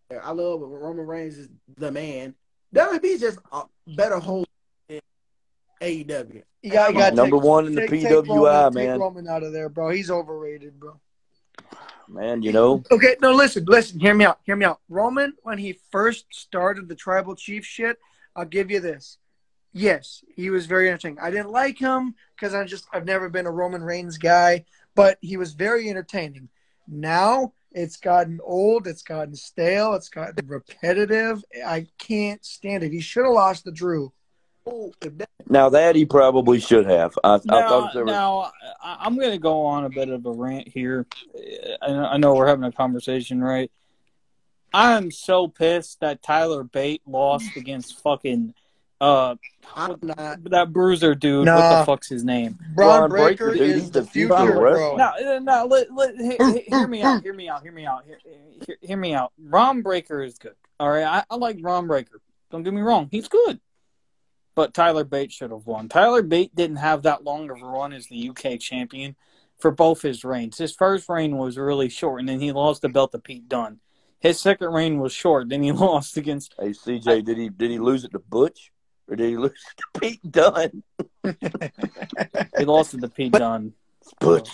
there. I love Roman Reigns is the man. WWE's just a better whole. AEW. You got He's number one in the PWI, Take man. Roman out of there, bro. He's overrated, bro. Man, you know. Okay, no, listen. Hear me out. Roman, when he first started the tribal chief shit, I'll give you this. Yes, he was very entertaining. I didn't like him because I've never been a Roman Reigns guy, but he was very entertaining. Now it's gotten old, it's gotten stale, it's gotten repetitive. I can't stand it. He should have lost to Drew. Now that he probably should have. I thought Now, I'm going to go on a bit of a rant here. I know we're having a conversation, right? I am so pissed that Tyler Bate lost against fucking that bruiser dude. Nah. What the fuck's his name? Braun Breaker is the future, bro. Now, hear me out. Hear me out. Braun Breaker is good. All right, I like Braun Breaker. Don't get me wrong, he's good. But Tyler Bate should have won. Tyler Bate didn't have that long of a run as the UK champion for both his reigns. His first reign was really short, and then he lost the belt to Pete Dunne. His second reign was short, then he lost against. Hey CJ, did he lose it to Butch, or did he lose it to Pete Dunne? He lost it to Pete Dunne. Butch.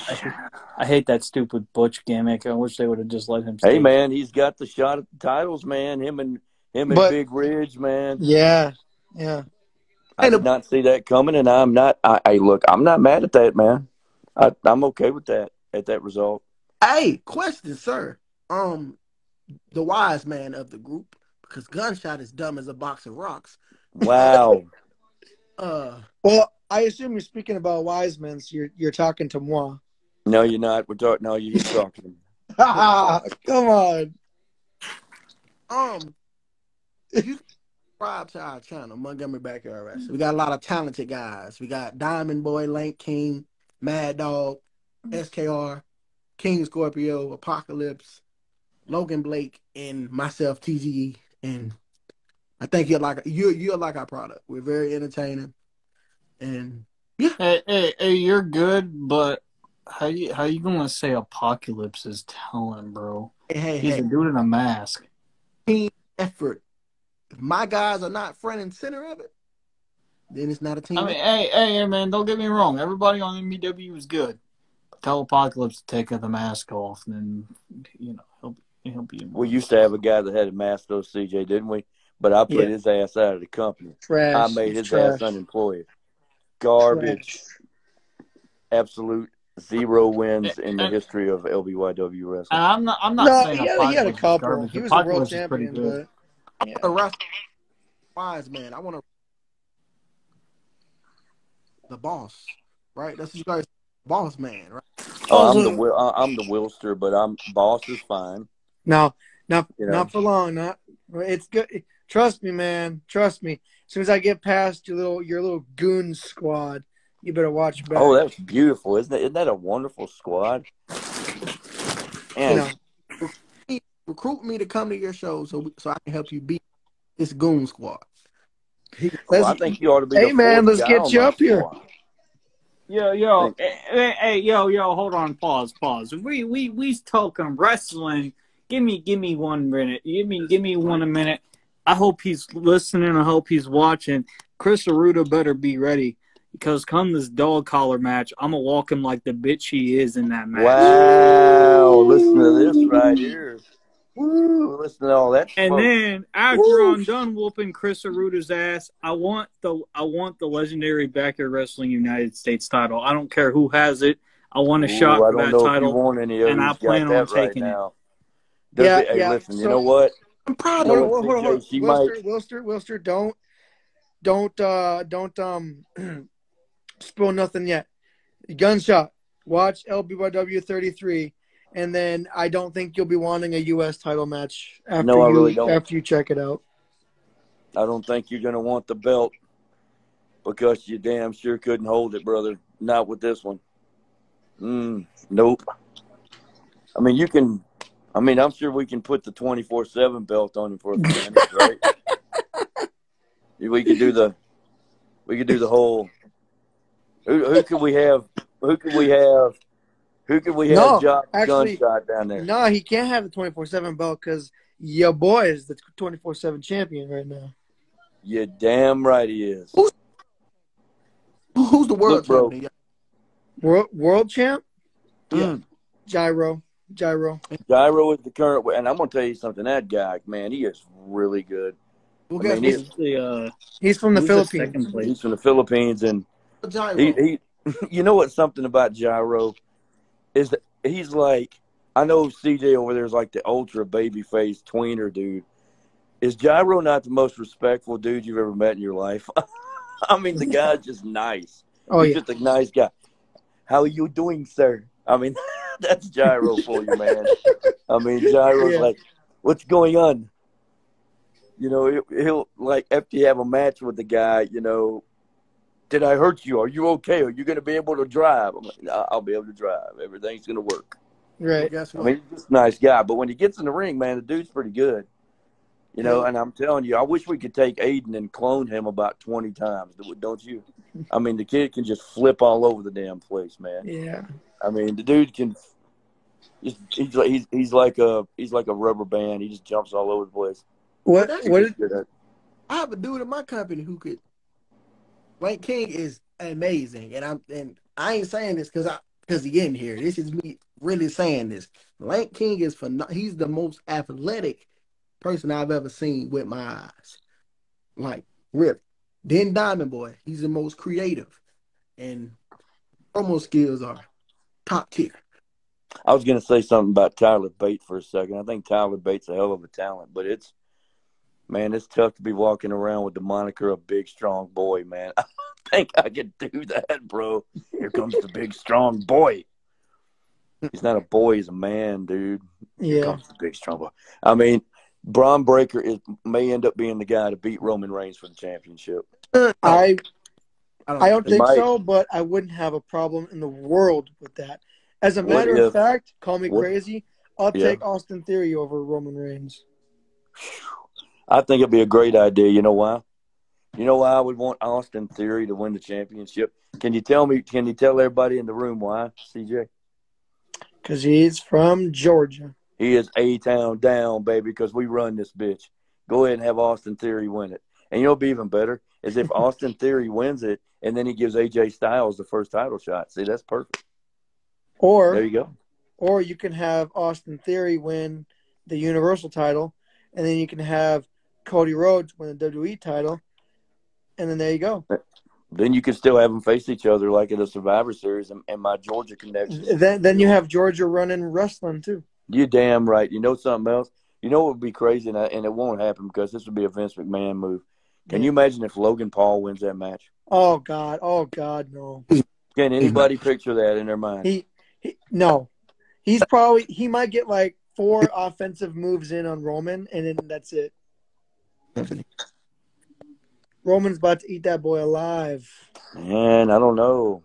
I hate that stupid Butch gimmick. I wish they would have just let him stay. Hey man, he's got the shot at the titles, man. Him and Big Ridge, man. Yeah. I did not see that coming, and I'm not. I'm not mad at that, man. I'm okay with that at that result. Hey, question, sir. The wise man of the group, because Gunshot is dumb as a box of rocks. Wow. Well, I assume you're speaking about Wiseman, so you're talking to moi. No, you're not. We're talking. No, you're talking. Come on. You subscribe to our channel, Montgomery Backyard Wrestling. We got a lot of talented guys. We got Diamond Boy, Lank King, Mad Dog, SKR, King Scorpio, Apocalypse, Logan Blake, and myself, TGE. And I think you'll like our product. We're very entertaining. And yeah. Hey, you're good, but how you gonna say Apocalypse is talent, bro? He's a dude in a mask. Team effort. If my guys are not front and center of it, then it's not a team. I mean, hey, man, don't get me wrong. Everybody on MBW is good. Tell Apocalypse to take the mask off, and then he'll be. We used to have a guy that had a mask, though, CJ, didn't we? But I put his ass out of the company. Trash. I made his ass unemployed. Garbage. Trash. Absolute 0 wins in the history of LBYW wrestling. And I'm not saying he had a couple. He was a world champion, but. I want to wrestle wise man. I want to the boss, right? That's what you guys, boss man, right? Oh, I'm the Willster, but boss is fine. No, not for long. It's good. Trust me, man. Trust me. As soon as I get past your little goon squad, you better watch back. Oh, that's beautiful, isn't that a wonderful squad? And recruit me to come to your show so I can help you beat this goon squad. I think you ought to be. Hey man, let's get you up here. Yo, hold on, pause. We talking wrestling. Give me 1 minute. Give me 1 minute. I hope he's listening. I hope he's watching. Chris Aruda better be ready because come this dog collar match, I'm gonna walk him like the bitch he is in that match. Wow, listen to this right here. Woo, listen to all that. And then after I'm done whooping Chris Aruda's ass, I want the legendary Backyard Wrestling United States title. I don't care who has it. I want a shot for that title, and I plan on taking it. Hey, listen, you know what? I'm proud of Willster, don't spill nothing yet. Gunshot. Watch LBYW 33. And then I don't think you'll be wanting a U.S. title match after you check it out. I don't think you're going to want the belt because you damn sure couldn't hold it, brother. Not with this one. Nope. I mean, you can. I mean, I'm sure we can put the 24/7 belt on him for a few minutes, right? We could do the whole. Who could we have? Who could we have? Who could we have Gunshot down there? No, he can't have the 24/7 belt because your boy is the 24/7 champion right now. You're damn right he is. Who's the world Look, bro. champion? World champ? Yeah. Gyro. Gyro is the current, and I'm gonna tell you something. That guy, man, he is really good. Well, I guess mean, what? He's from the Who's Philippines. second place? he's from the Philippines, and Gyro. he you know what's something about Gyro is that he's like, I know CJ over there is like the ultra baby face tweener dude. Is Gyro not the most respectful dude you've ever met in your life? I mean, the guy's just nice. Oh, He's yeah. just a nice guy. How are you doing, sir? I mean, that's Gyro for you, man. I mean, Gyro's Yeah. like, what's going on? You know, he'll like, after you have a match with the guy, you know, did I hurt you? Are you okay? Are you going to be able to drive? I'm like, I'll be able to drive. Everything's going to work. Well, Right. guess I what? mean, he's just a nice guy. But when he gets in the ring, man, the dude's pretty good. You know, Yeah. and I'm telling you, I wish we could take Aiden and clone him about 20 times, don't you? I mean, the kid can just flip all over the damn place, man. Yeah. I mean, the dude can. He's like a rubber band. He just jumps all over the place. What? that's What? He's good at it. I have a dude in my company who could. Lane King is amazing, and I ain't saying this because he in here. This is me really saying this. Lane King is he's the most athletic person I've ever seen with my eyes. Like, really. Then Diamond Boy, he's the most creative, and promo skills are top tier. I was going to say something about Tyler Bates for a second. I think Tyler Bates is a hell of a talent, but it's tough to be walking around with the moniker of big, strong boy, man. I think I could do that, bro. Here comes the big, strong boy. He's not a boy, he's a man, dude. Here Yeah. comes the big, strong boy. I mean, Braun Breaker may end up being the guy to beat Roman Reigns for the championship. I don't It think might. so, but I wouldn't have a problem in the world with that. As a What matter if- of fact, call me what- crazy, I'll Yeah. take Austin Theory over Roman Reigns. I think it'd be a great idea. You know why? You know why I would want Austin Theory to win the championship? Can you tell everybody in the room why, CJ? Because he's from Georgia. He is A-Town down, baby, because we run this bitch. Go ahead and have Austin Theory win it. And you know what'd be even better is if Austin Theory wins it and then he gives AJ Styles the first title shot. See, that's perfect. There Or you go. you can have Austin Theory win the Universal title, and then you can have Cody Rhodes win the WWE title, and then there you go. Then you can still have them face each other like at a Survivor Series and my Georgia connection. Then you have Georgia running wrestling too. You damn right. You know something else? You know what would be crazy, and it won't happen because this would be a Vince McMahon move. Can you imagine if Logan Paul wins that match? Oh God, no. Can anybody picture that in their mind? No. He might get like 4 offensive moves in on Roman, and then that's it. Roman's about to eat that boy alive. Man, I don't know.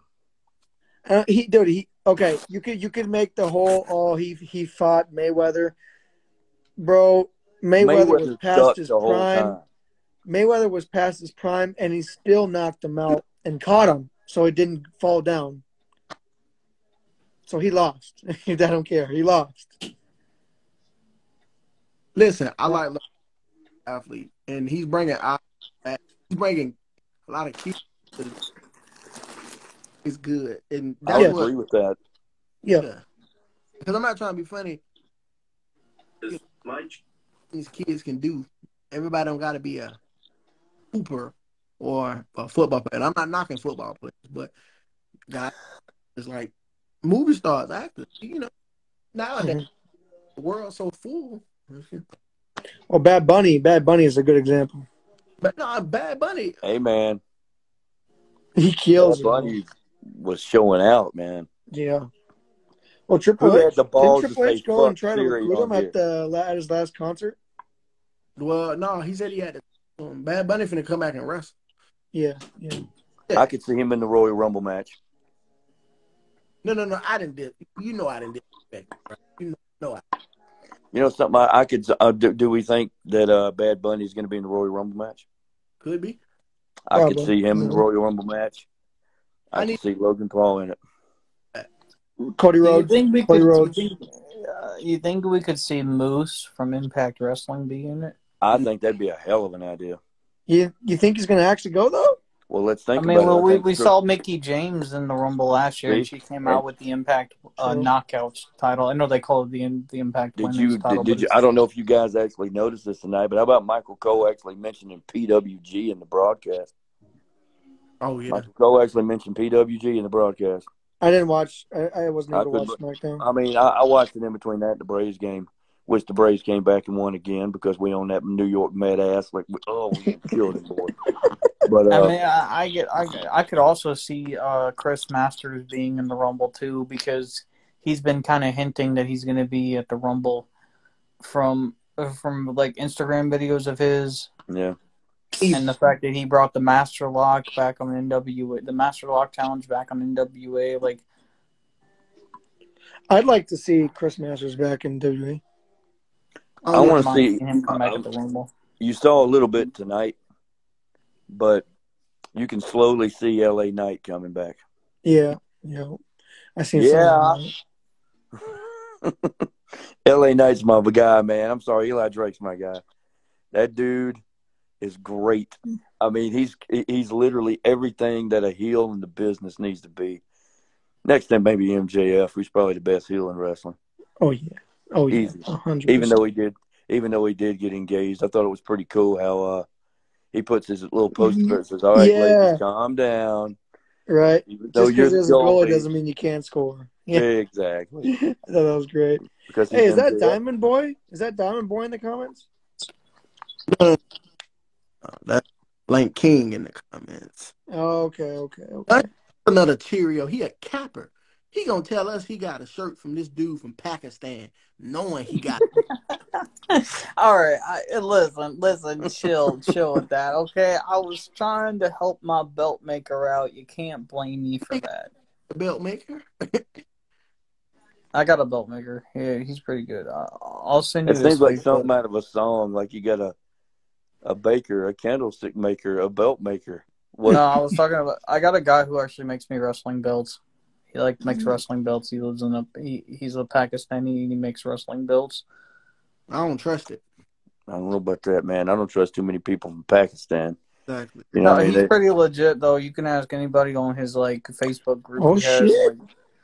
Okay. You could make the whole he fought Mayweather, bro. Mayweather was past sucked his the whole prime. time. Mayweather was past his prime, and he still knocked him out and caught him, so he didn't fall down. So he lost. I don't care. He lost. Listen, I like athlete, and he's bringing a lot of kids. It's good, and I that's would what. agree with that. Yeah. Because I'm not trying to be funny. These kids can do. Everybody don't got to be a hooper or a football player. And I'm not knocking football players, but guys, it's like movie stars, actors. You know, nowadays the world's so full. Well, Bad Bunny is a good example. But no, Bad Bunny. Hey, man. He kills Bad Bunny was showing out, man. Yeah. Well, Triple Who H, had the balls didn't to Triple H say go and fuck try to Siri recruit him on at his last concert? Well, no, he said he had to. Bad Bunny finna come back and wrestle. Yeah. I could see him in the Royal Rumble match. No, I didn't did. You know I didn't did. You know I. You know something? I could. Do we think that Bad Bunny is going to be in the Royal Rumble match? Could be. I could see him in the Royal Rumble match. I could see Logan Paul in it. Cody Rhodes. You think we could see Moose from Impact Wrestling be in it? I think that'd be a hell of an idea. You think he's going to actually go though? Well, let's I think mean, about well, it. we saw Mickey James in the Rumble last year, and she came out with the Impact Knockouts title. I know they call it the Impact Women's title. Did you? I don't know if you guys actually noticed this tonight, but how about Michael Cole actually mentioning PWG in the broadcast? Oh yeah, Michael Cole actually mentioned PWG in the broadcast. I didn't watch. I wasn't able to watch SmackDown. I mean, I watched it in between that and the Braves game, which the Braves came back and won again because we own that New York Met ass. Like, we killed him, boy. But I mean, I could also see Chris Masters being in the Rumble too, because he's been kind of hinting that he's going to be at the Rumble from like Instagram videos of his. Yeah. And the fact that he brought the Master Lock back on NWA, the Master Lock Challenge back on NWA, like, I'd like to see Chris Masters back in WWE. I want to see him come back at the Rumble. You saw a little bit tonight, but you can slowly see LA Knight coming back. Yeah. I seen some. LA Knight's my guy, man. I'm sorry, Eli Drake's my guy. That dude is great. I mean, he's literally everything that a heel in the business needs to be. Next thing, maybe MJF, who's probably the best heel in wrestling. Oh yeah, easy. 100%. Even though he did get engaged, I thought it was pretty cool how he puts his little poster that says, "All right, ladies, calm down." Right. Even just because there's a goal, it doesn't mean you can't score. Yeah. Exactly. I thought that was great. Hey, is that Diamond Boy? Is that Diamond Boy in the comments? That's Blank King in the comments. Oh, okay. That's another Cheerio. He a capper. He gonna tell us he got a shirt from this dude from Pakistan, knowing he got. All right, listen, chill with that, okay? I was trying to help my belt maker out. You can't blame me for that. The belt maker? I got a belt maker. Yeah, he's pretty good. I'll send you. It seems like something out of a song. Like you got a baker, a candlestick maker, a belt maker. What? No, I was talking about. I got a guy who actually makes me wrestling belts. He makes wrestling belts. He lives in he's a Pakistani and he makes wrestling belts. I don't trust it. I don't know about that, man. I don't trust too many people from Pakistan. Exactly. You know, he's pretty legit though. You can ask anybody on his Facebook group. Oh shit!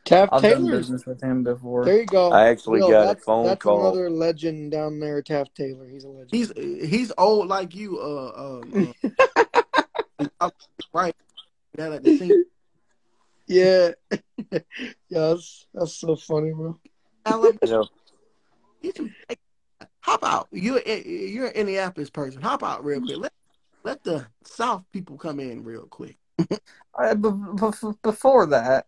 Taft I've Taylor. done business with him before. There you go. I actually got a phone call. That's another legend down there, Taft Taylor. He's a legend. He's old like you. Right. That at the scene. Yeah. Yes, that's so funny, bro. Hop out. You're an Indianapolis person. Hop out real quick. Let the South people come in real quick. Before that,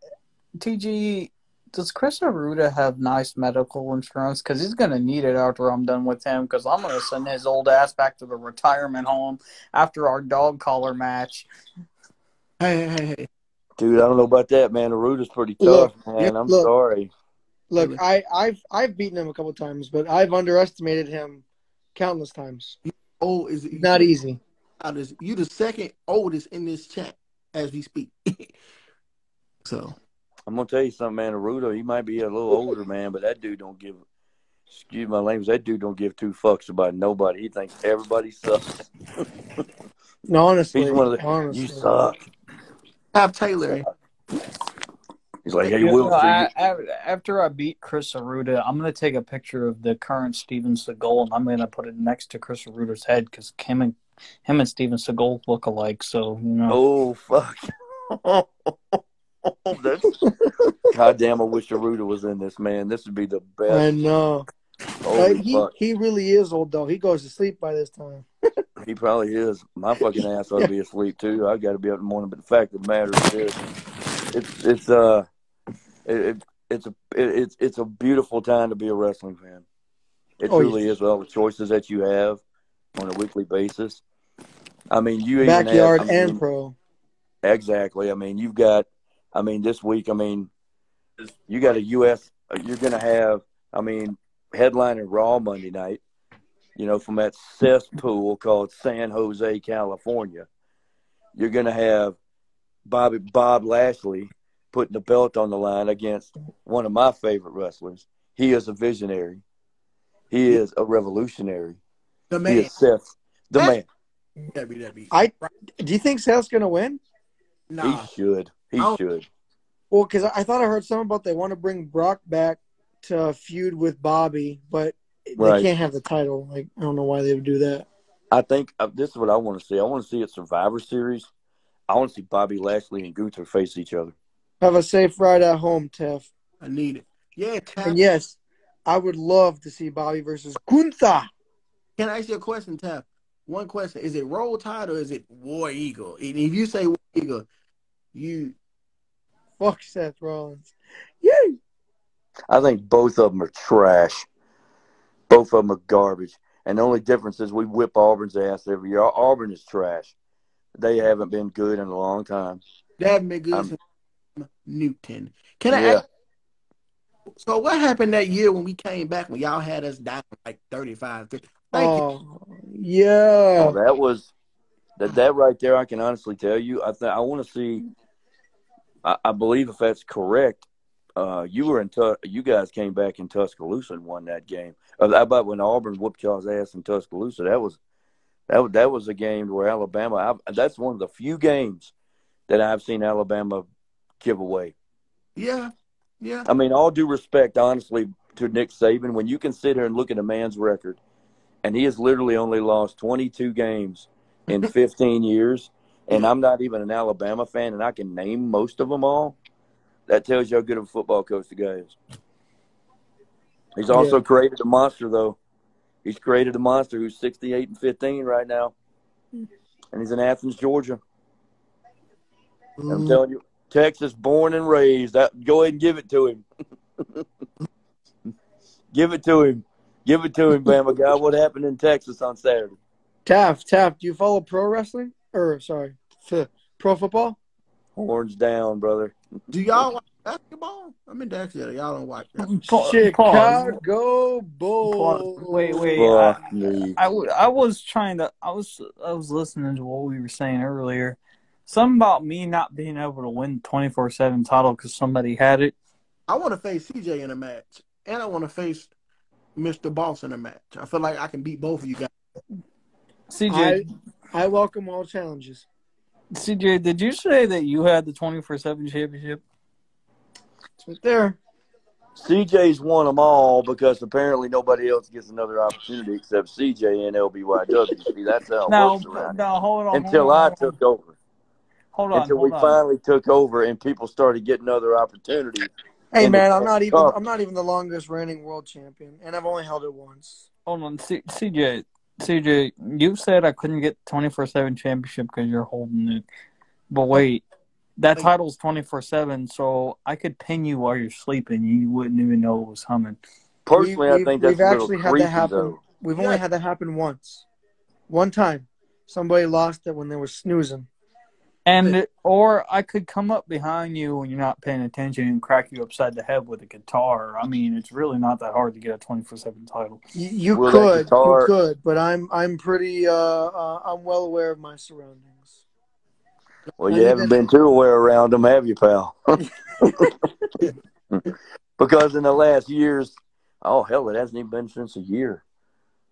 TGE, does Chris Aruda have nice medical insurance? Because he's going to need it after I'm done with him, because I'm going to send his old ass back to the retirement home after our dog collar match. Hey. Dude, I don't know about that, man. Aruda's pretty tough, man. I'm sorry. Look, I've beaten him a couple times, but I've underestimated him countless times. Oh, is it not easy? You the second oldest in this chat as we speak. So I'm gonna tell you something, man. Aruda, he might be a little older, man, but that dude don't give. Excuse my language. That dude don't give two fucks about nobody. He thinks everybody sucks. No, honestly, he's one of the. You suck. Taft Taylor. He's like, hey, Willster. After I beat Chris Aruda, I'm going to take a picture of the current Steven Seagal, and I'm going to put it next to Chris Aruda's head, because him and Steven Seagal look alike. So, you know. Oh, fuck. Goddamn, I wish Aruda was in this, man. This would be the best. I know. Fuck. He really is old, though. He goes to sleep by this time. He probably is. My fucking ass ought to be asleep, too. I got to be up in the morning. But the fact of the matter is, it's a beautiful time to be a wrestling fan. It truly is, with all the choices that you have on a weekly basis. I mean, you backyard even and pro. Exactly. I mean, you've got. I mean, this week. I mean, you got a U.S. You're going to have. I mean, headlining Raw Monday night. You know, from that cesspool called San Jose, California. You're going to have Bob Lashley putting the belt on the line against one of my favorite wrestlers. He is a visionary. He is a revolutionary. The man. He is Seth, the man. Do you think Seth's going to win? Nah, He should. He I don't- should. Well, because I thought I heard something about they want to bring Brock back to feud with Bobby, but they Right. can't have the title. Like, I don't know why they would do that. I think this is what I want to see. I want to see a Survivor Series. I want to see Bobby Lashley and Gunther face each other. Have a safe ride at home, Teff. I need it. Yeah, Tap. And yes, I would love to see Bobby versus Gunther. Can I ask you a question, Tap? One question: is it Roll Tide or is it War Eagle? And if you say War Eagle, you Fuck Seth Rollins. Yay! I think both of them are trash. Both of them are garbage. And the only difference is we whip Auburn's ass every year. Auburn is trash. They haven't been good in a long time. they haven't been good since Newton. Can I Yeah. ask? So what happened that year when we came back when y'all had us down like 35? Thank you. Oh, yeah. Oh, that was that right there. I can honestly tell you. I want to see. I believe if that's correct, you were in. You guys came back in Tuscaloosa and won that game. How about when Auburn whooped y'all's ass in Tuscaloosa? That was a game where Alabama. That's one of the few games that I've seen Alabama give away. Yeah, yeah. I mean, all due respect, honestly, to Nick Saban, when you can sit here and look at a man's record, and he has literally only lost 22 games in 15 years, and I'm not even an Alabama fan, and I can name most of them all, that tells you how good of a football coach the guy is. He's also created a monster, though. He's created a monster who's 68-15 right now, and he's in Athens, Georgia. And I'm telling you, Texas, born and raised. Go ahead and give it to him. Give it to him. Give it to him, Bama guy. What happened in Texas on Saturday? Taft, do you follow pro wrestling? Pro football? Horns down, brother. Do y'all watch basketball? I'm in Dexter. Y'all don't watch that. Chicago Bulls. Wait. Fuck me. I was listening to what we were saying earlier. Something about me not being able to win the 24/7 title because somebody had it. I want to face CJ in a match, and I want to face Mr. Boss in a match. I feel like I can beat both of you guys. CJ, I welcome all challenges. CJ, did you say that you had the 24/7 championship? It's right there. CJ's won them all because apparently nobody else gets another opportunity except CJ and LBYW. See, that's how it works around here. Hold on. Until I took over. Until we Hold on. finally took over and people started getting other opportunities. Hey And man, it's I'm not even the longest reigning world champion, and I've only held it once. Hold on, CJ, you said I couldn't get the 24/7 championship because you're holding it. But wait, that title's 24/7, so I could pin you while you're sleeping. You wouldn't even know it was coming. Personally, I think that's we've a little actually had creepy, that happen. though. We've only had that happen once. One time, somebody lost it when they were snoozing. Or I could come up behind you when you're not paying attention and crack you upside the head with a guitar. I mean, it's really not that hard to get a 24/7 title. You Will could, that guitar- you could, but I'm pretty I'm well aware of my surroundings. Well, you haven't been too aware around them, have you, pal? Because in the last years, oh, hell, it hasn't even been since a year.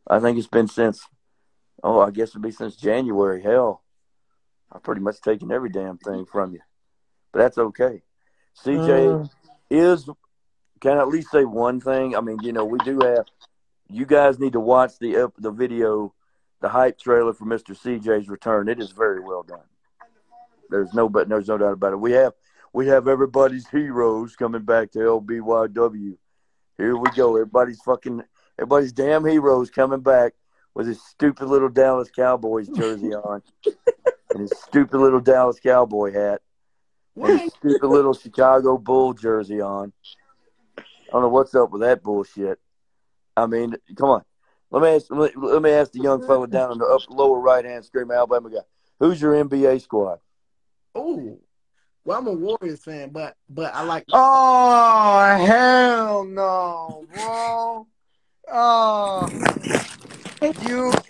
I think it's been since, I guess it'd be since January. Hell, I've pretty much taken every damn thing from you. But that's okay. CJ can I at least say one thing? I mean, we do have, you guys need to watch the video, the hype trailer for Mr. CJ's return. It is very well done. There's no doubt about it. We have everybody's heroes coming back to LBYW. Here we go. Everybody's damn heroes coming back with his stupid little Dallas Cowboys jersey on and his stupid little Dallas Cowboy hat and his stupid little Chicago Bull jersey on. I don't know what's up with that bullshit. I mean, come on. Let me ask the young fella down in the lower right-hand screen, Alabama guy. Who's your NBA squad? Oh, well, I'm a Warriors fan, but I like. Oh hell no, bro! Oh,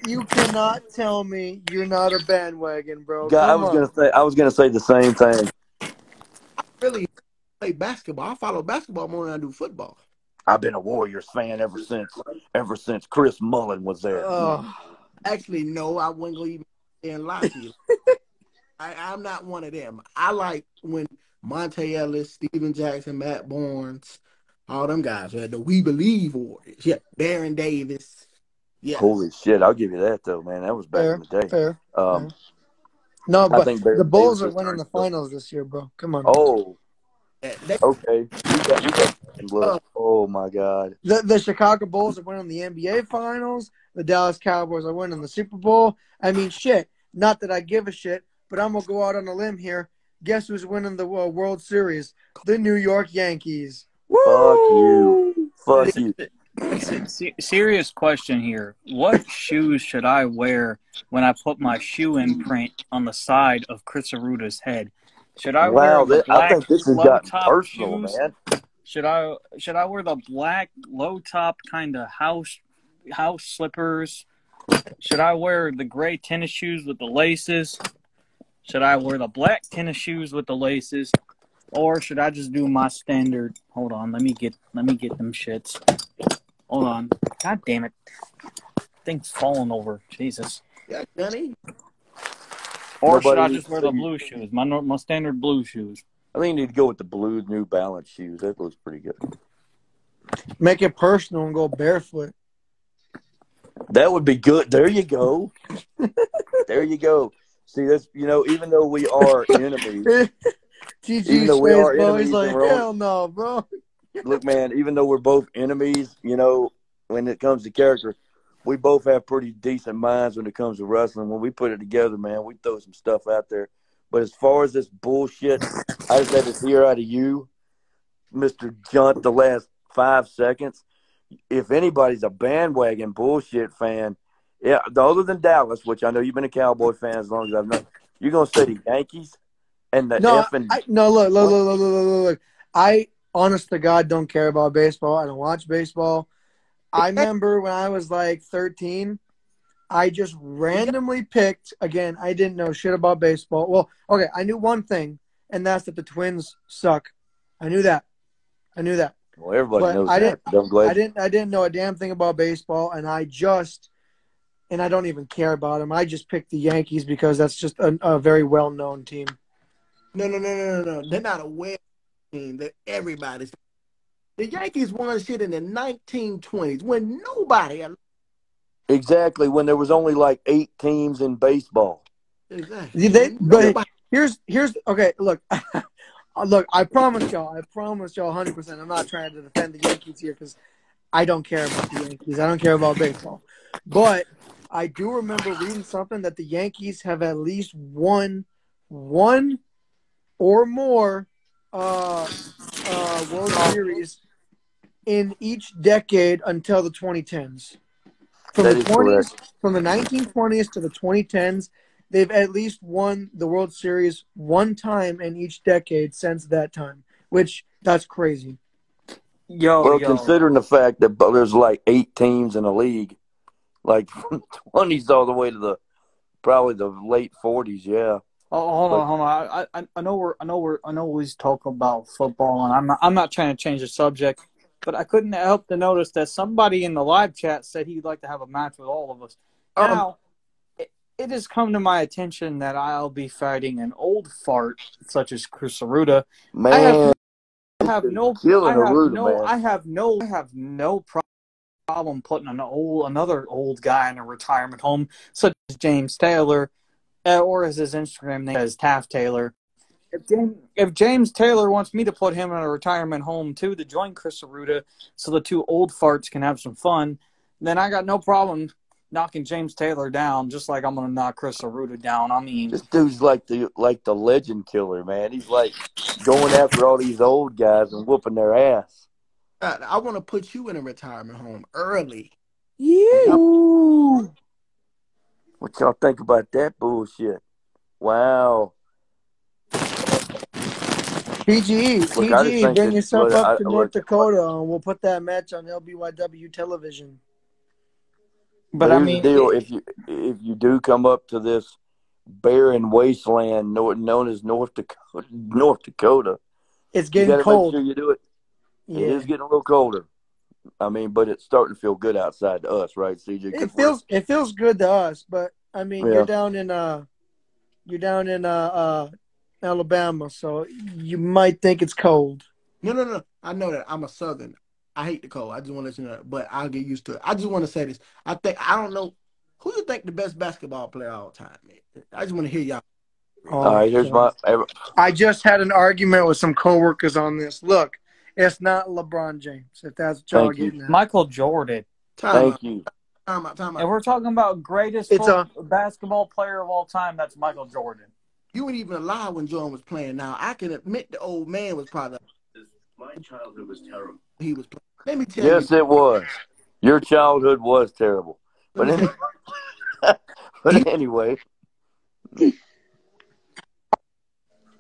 you cannot tell me you're not a bandwagon, bro. I was gonna say the same thing. I really play basketball. I follow basketball more than I do football. I've been a Warriors fan ever since Chris Mullin was there. Actually, no, I wasn't gonna even lie to you. I'm not one of them. I like when Monte Ellis, Steven Jackson, Matt Barnes, all them guys had the We Believe Warriors. Yeah, Baron Davis. Yeah. Holy shit! I'll give you that though, man. That was back in Fair, the day. fair. Fair. No, I but think the Baron Bulls Davis are has winning turned the into. finals this year, bro. Come on. Oh, They, okay. We got look. uh, Oh my God. The Chicago Bulls are winning the NBA finals. The Dallas Cowboys are winning the Super Bowl. I mean, shit. Not that I give a shit, but I'm gonna go out on a limb here. Guess who's winning the World Series? The New York Yankees. Fuck you. Woo! Fuck you. Serious question here. What shoes should I wear when I put my shoe imprint on the side of Chris Arruda's head? Should I wear Wow. the I black think this has low gotten top personal, shoes? man. Should I wear the black low top kind of house slippers? Should I wear the gray tennis shoes with the laces? Should I wear the black tennis shoes with the laces? Or should I just do my standard? Hold on, let me get them shits. Hold on. God damn it. Thing's falling over. Jesus. yeah, Gunny. Or should Nobody I needs just to wear the see- blue shoes? My standard blue shoes. I think you need to go with the blue New Balance shoes. That looks pretty good. Make it personal and go barefoot. That would be good. There you go. There you go. See, that's even though we are enemies, TG's even though we face, are bro. enemies He's like, and we're hell no, bro. look, man, even though we're both enemies, when it comes to character, we both have pretty decent minds when it comes to wrestling. When we put it together, man, we throw some stuff out there. But as far as this bullshit, I just had to hear out of you, Mr. Jundt, the last 5 seconds. If anybody's a bandwagon bullshit fan, yeah, other than Dallas, which I know you've been a Cowboy fan as long as I've known, you're going to say the Yankees and the No, effing. look. I, honest to God, don't care about baseball. I don't watch baseball. I remember when I was like 13, I just randomly picked. Again, I didn't know shit about baseball. Well, okay, I knew one thing, and that's that the Twins suck. I knew that. Well, everybody But knows I that. I'm glad. I didn't know a damn thing about baseball, and I don't even care about them. I just picked the Yankees because that's just a very well-known team. No. They're not aware of the team that everybody's. The Yankees won shit in the 1920s when nobody. Exactly, when there was only like 8 teams in baseball. Exactly. But here's okay. Look, look. I promise y'all 100%. I'm not trying to defend the Yankees here because I don't care about the Yankees. I don't care about baseball. But I do remember reading something that the Yankees have at least won one or more World Series in each decade until the 2010s. From That the is 20s, correct. from the 1920s to the 2010s, they've at least won the World Series one time in each decade since that time, which that's crazy. Well, considering the fact that there's like 8 teams in a league, like from the 20s all the way to probably the late 40s, yeah. Oh, hold on. I know we talk about football, and I'm not trying to change the subject, but I couldn't help to notice that somebody in the live chat said he'd like to have a match with all of us. Now, it has come to my attention that I'll be fighting an old fart such as Chris Arruda. Man, I have no problem putting another old guy in a retirement home, such as James Taylor, or as his Instagram name is Taft Taylor. If James Taylor wants me to put him in a retirement home too to join Chris Arruda, so the 2 old farts can have some fun, then I got no problem knocking James Taylor down, just like I'm gonna knock Chris Arruda down. I mean, this dude's like the legend killer, man. He's like going after all these old guys and whooping their ass. I want to put you in a retirement home early. Yeah. What y'all think about that bullshit? Wow. TGE, bring yourself up to North Dakota, and we'll put that match on LBYW television. But I mean, here's the deal: if you do come up to this barren wasteland known as North Dakota, it's getting cold. Make sure you do it. Yeah. It is getting a little colder. I mean, but it's starting to feel good outside to us, right, CJ? It feels good to us, but I mean, you're down in You're down in Alabama, so you might think it's cold. No. I know that. I'm a Southern. I hate the cold. I just want to let you know that, but I'll get used to it. I just want to say this. I don't know who you think the best basketball player of all time is. I just want to hear y'all. All right, here's my. I just had an argument with some coworkers on this. Look, it's not LeBron James, if that's what y'all Thank you. getting at. Michael Jordan. Thank you. Time out. If we're talking about greatest basketball player of all time, that's Michael Jordan. You weren't even alive when Jordan was playing. Now, I can admit the old man was probably. My childhood was terrible. He was playing. Let me tell you. Yes, it was. Your childhood was terrible. But anyway.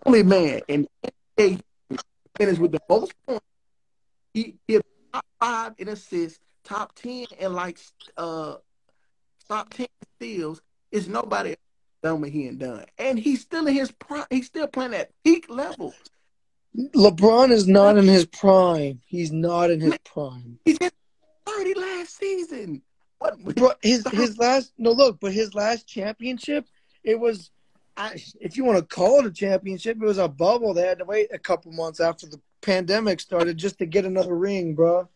Only man in NBA finished with the most points. He top 5 in assists, top 10 in top 10 steals. It's nobody done what he ain't done. And he's still in his prime. He's still playing at peak level. LeBron is not in his prime. He's not in his prime. He hit 30 last season. Bro, his last championship, it was, if you want to call it a championship, it was a bubble. They had to wait a couple months after the pandemic started just to get another ring, bro.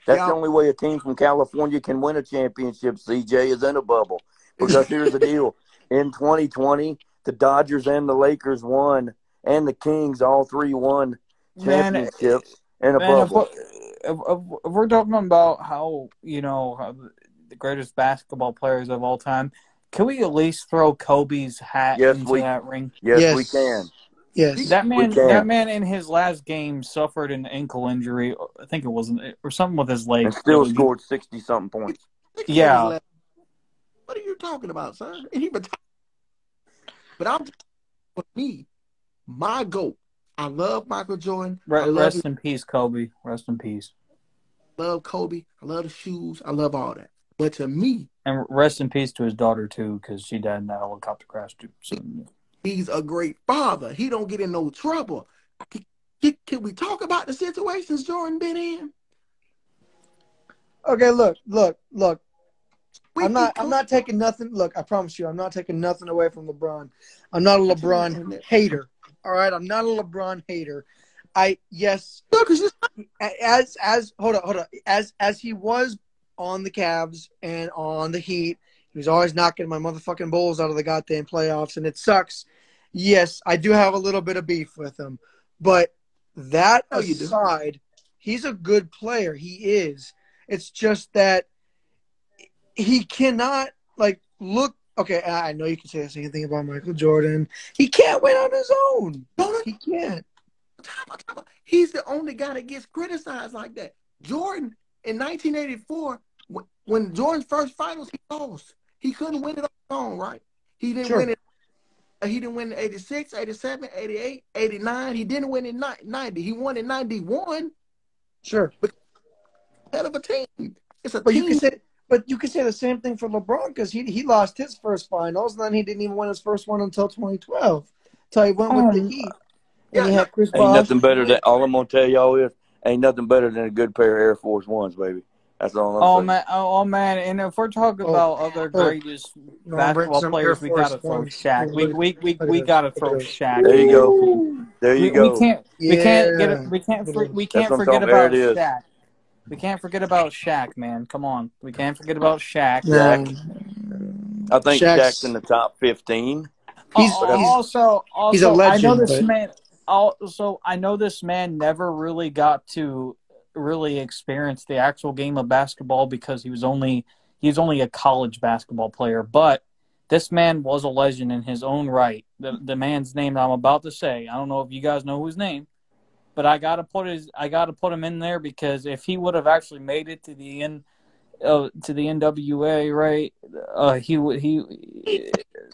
That's the only way a team from California can win a championship, CJ, is in a bubble. Because here's the deal. In 2020, the Dodgers and the Lakers won, and the Kings, all three won championships in a bubble. If we're talking about how the greatest basketball players of all time, can we at least throw Kobe's hat into that ring? Yes, we can. Yes, that man in his last game suffered an ankle injury. I think it wasn't, or something with his leg. And still scored 60-something points. Yeah. What are you talking about, son? And he retired. But for me, my GOAT. I love Michael Jordan. Rest in peace, Kobe. Rest in peace. I love Kobe. I love the shoes. I love all that. But to me, and rest in peace to his daughter too, because she died in that helicopter crash too. So, he's a great father. He don't get in no trouble. Can we talk about the situations Jordan been in? Okay, look. I'm not taking nothing. Look, I promise you, I'm not taking nothing away from LeBron. I'm not a LeBron hater. All right, I'm not a LeBron hater. Hold on. As he was on the Cavs and on the Heat, he was always knocking my motherfucking Bulls out of the goddamn playoffs, and it sucks. Yes, I do have a little bit of beef with him, but that aside, he's a good player. He is. It's just that he cannot look. Okay, I know you can say the same thing about Michael Jordan. He can't win on his own. He can't. He's the only guy that gets criticized like that. Jordan, in 1984, when Jordan's first finals, he lost. He couldn't win it on his own, right? He didn't win it. He didn't win in 86, 87, 88, 89. He didn't win in 90. He won in 91. Sure. But hell of a team. It's a team. You could say the same thing for LeBron because he lost his first finals, and then he didn't even win his first one until 2012. Until he went with the Heat. And he had Chris Bosh. Ain't nothing better than all I'm gonna tell y'all is ain't nothing better than a good pair of Air Force Ones, baby. That's all I'm saying. Oh man! And if we're talking about other greatest basketball players, we gotta throw Shaq. We gotta throw Shaq. There you go. There you go. We can't forget about Shaq. We can't forget about Shaq, man. Come on, we can't forget about Shaq. I think Shaq's in the top 15. He's a legend. I know this man. Also, I know this man never really got to really experience the actual game of basketball because he was only a college basketball player. But this man was a legend in his own right. The man's name I'm about to say, I don't know if you guys know his name, but I gotta put him in there because if he would have actually made it to the NWA, right? The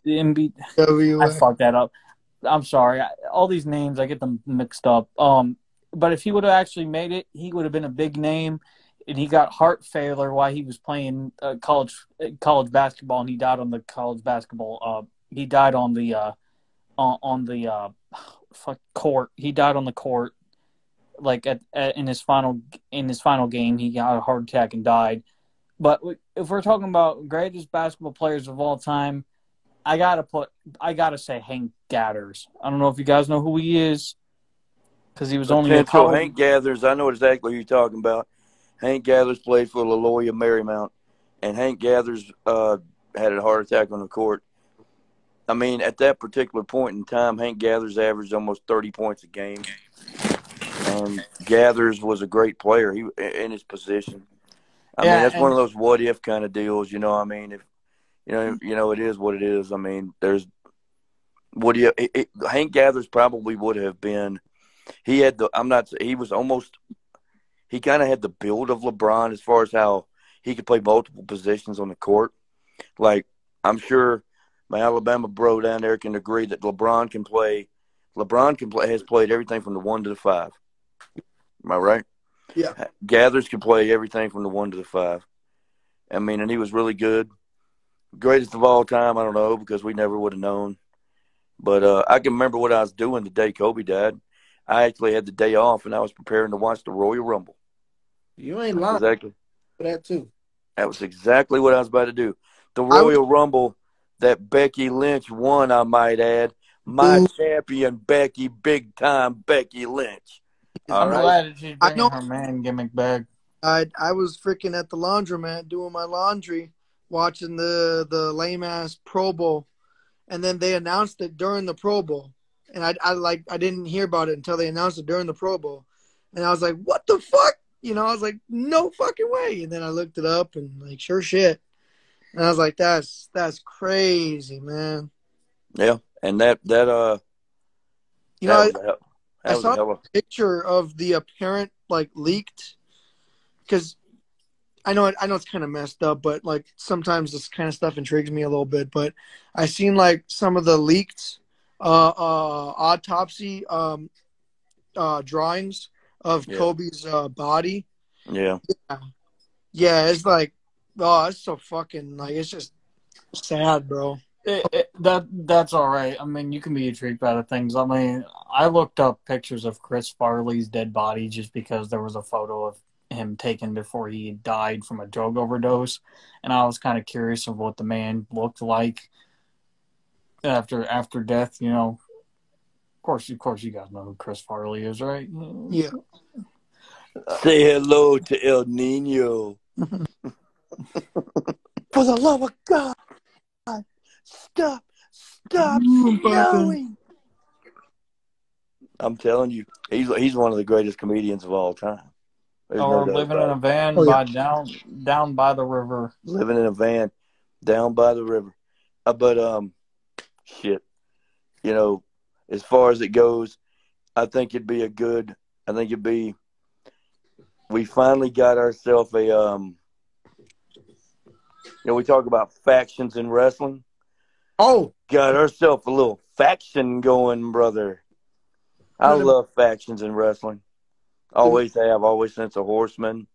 NWA. I fucked that up. I'm sorry. All these names, I get them mixed up. But if he would have actually made it, he would have been a big name. And he got heart failure while he was playing college basketball, and he died on the college basketball. He died on the court. He died on the court, in his final game. He got a heart attack and died. But if we're talking about greatest basketball players of all time, I gotta say Hank Gathers. I don't know if you guys know who he is, because he was only a Potential college. Hank Gathers. I know exactly who you're talking about. Hank Gathers played for LaLoya Marymount, and Hank Gathers had a heart attack on the court. I mean, at that particular point in time, Hank Gathers averaged almost 30 points a game. And Gathers was a great player. He in his position. I mean, that's one of those what if kind of deals. You know, I mean, if it is what it is. I mean, there's what do you? Hank Gathers probably would have been. He had the. I'm not. He was almost. He kind of had the build of LeBron as far as how he could play multiple positions on the court. Like, I'm sure my Alabama bro down there can agree that LeBron can play. Has played everything from the 1 to the 5. Am I right? Yeah. Gathers can play everything from the 1 to the 5. I mean, and he was really good. Greatest of all time, I don't know, because we never would have known. But I can remember what I was doing the day Kobe died. I actually had the day off, and I was preparing to watch the Royal Rumble. You ain't lying. Exactly. For that too. That was exactly what I was about to do. The Royal Rumble that Becky Lynch won, I might add. My champion, Becky, big time Becky Lynch. I'm glad that she's bringing her man gimmick back. I was freaking at the laundromat doing my laundry, watching the lame ass Pro Bowl, and then they announced it during the Pro Bowl, and I didn't hear about it until they announced it during the Pro Bowl, and I was like, what the fuck? You know, I was like, no fucking way. And then I looked it up and like, sure shit. And I was like, that's crazy, man. Yeah, and I saw a picture of the apparent like leaked, because I know it's kind of messed up, but like sometimes this kind of stuff intrigues me a little bit. But I seen like some of the leaked autopsy drawings of Kobe's body. Yeah. It's like, oh, it's so fucking like, it's just sad, bro. That's all right. I mean, you can be intrigued by the things. I mean, I looked up pictures of Chris Farley's dead body just because there was a photo of him taken before he died from a drug overdose, and I was kind of curious of what the man looked like after death. You know, of course, you guys know who Chris Farley is, right? Yeah. Say hello to El Nino. For the love of God, stop snowing. I'm telling you, he's one of the greatest comedians of all time. Living in a van down by the river. Living in a van down by the river. Shit. You know, as far as it goes, I think we finally got ourselves a we talk about factions in wrestling. Oh, got ourselves a little faction going, brother. I love factions in wrestling. Always have, always since a Horseman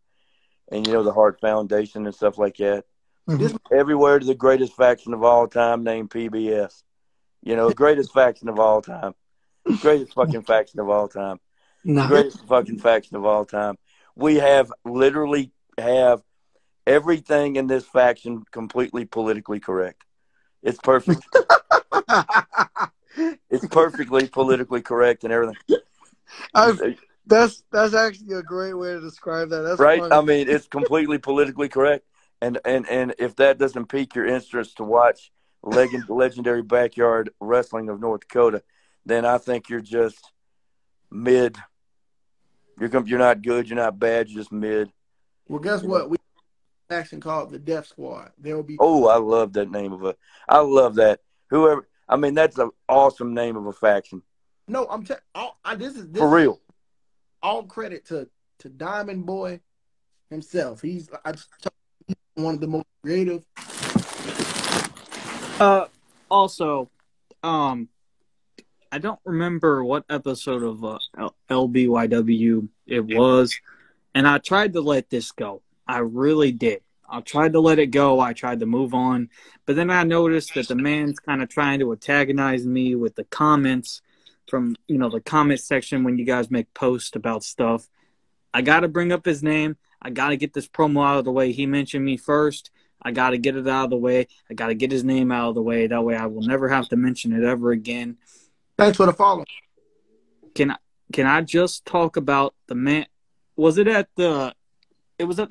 and, the Hart Foundation and stuff like that. Mm-hmm. Everywhere to the greatest faction of all time named PBS. Greatest faction of all time. Greatest fucking faction of all time. Nah. Greatest fucking faction of all time. We literally have everything in this faction completely politically correct. It's perfect. It's perfectly politically correct and everything. That's actually a great way to describe that. That's right. Funny. I mean, it's completely politically correct. And if that doesn't pique your interest to watch legendary backyard wrestling of North Dakota, then I think you're just mid. You're not good. You're not bad. You're just mid. Well, guess what? We have an action called the Death Squad. There will be. Oh, I love that name I love that. Whoever. I mean, that's an awesome name of a faction. No, I'm telling. This is real. All credit to Diamond Boy himself. He's one of the most creative. Also, I don't remember what episode of LBYW it was, and I tried to let this go. I really did. I tried to let it go. I tried to move on, but then I noticed that the man's kind of trying to antagonize me with the comments from, the comment section when you guys make posts about stuff. I got to bring up his name. I got to get this promo out of the way. He mentioned me first. I got to get it out of the way. I got to get his name out of the way. That way I will never have to mention it ever again. Thanks for the follow. Can I just talk about the man? Was it at the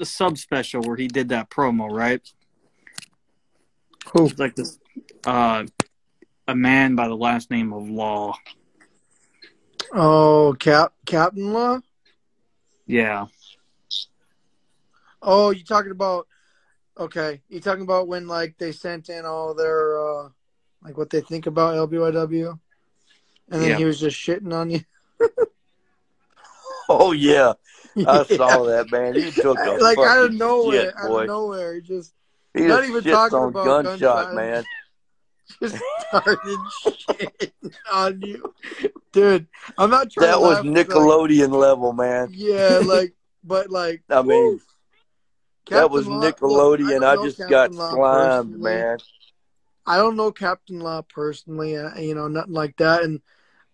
sub special where he did that promo, right? Who? It's like this, a man by the last name of Law. Oh, Captain Law? Yeah. Oh, you talking about? Okay, you talking about when like they sent in all their like what they think about LBYW, and then he was just shitting on you. Oh yeah, I Yeah. saw that, man. He took a Like out of fucking nowhere, shit, boy. he just He not just even shits talking on about Gunshot, man. just started shitting on you, dude. I'm not trying That to was laugh. Nickelodeon level, man. Yeah, like, but like, I mean, that was Captain Law. Look, Nickelodeon. I know just Captain got Law slimed, personally. man. I don't know Captain Law personally, nothing like that. And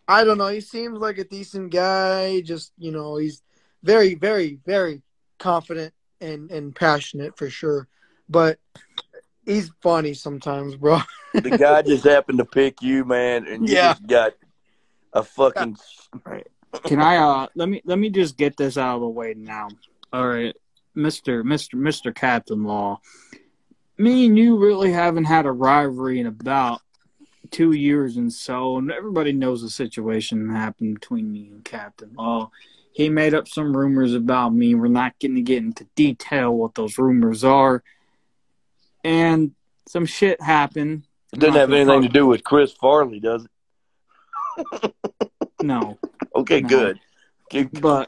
I don't know. He seems like a decent guy. Just, he's very, very, very confident and passionate for sure. But he's funny sometimes, bro. The guy just happened to pick you, man, and you just got a fucking. Can I let me just get this out of the way now. All right, Mr. Captain Law. Me and you really haven't had a rivalry in about 2 years and so, and everybody knows the situation that happened between me and Captain Law. He made up some rumors about me. We're not going to get into detail what those rumors are. And some shit happened. It doesn't have anything to do with Chris Farley, does it? No. Okay, no. Good. Keep going.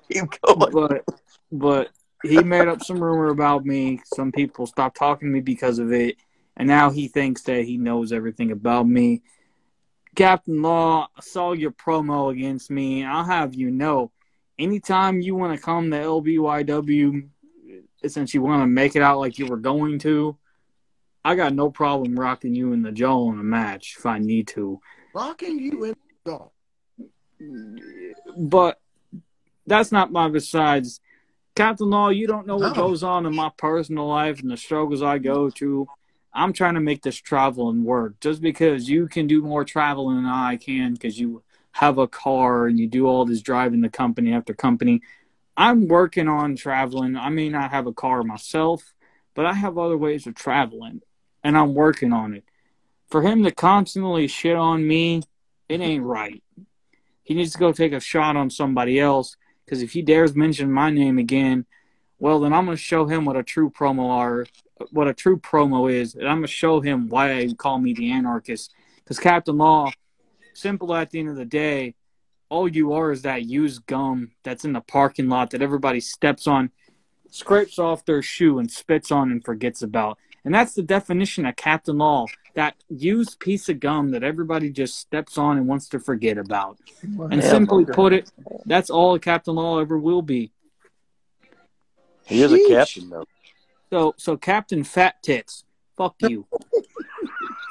But he made up some rumor about me. Some people stopped talking to me because of it. And now he thinks that he knows everything about me. Captain Law, I saw your promo against me. I'll have you know, anytime you want to come to LBYW, since you want to make it out like you were going to, I got no problem rocking you in the jaw in a match if I need to. Rocking you in the jaw. But that's not my besides. Captain Law, you don't know what goes on in my personal life and the struggles I go through. I'm trying to make this traveling work. Just because you can do more traveling than I can because you have a car and you do all this driving to company after company, I'm working on traveling. I may not have a car myself, but I have other ways of traveling, and I'm working on it. For him to constantly shit on me, it ain't right. He needs to go take a shot on somebody else, because if he dares mention my name again, well, then I'm going to show him what a true promo is, and I'm going to show him why they call me the anarchist. Because Captain Law, simple at the end of the day, all you are is that used gum that's in the parking lot that everybody steps on, scrapes off their shoe and spits on and forgets about. And that's the definition of Captain Law, that used piece of gum that everybody just steps on and wants to forget about. And simply put it, that's all Captain Law ever will be. He is a captain, though. So Captain Fat Tits, fuck you.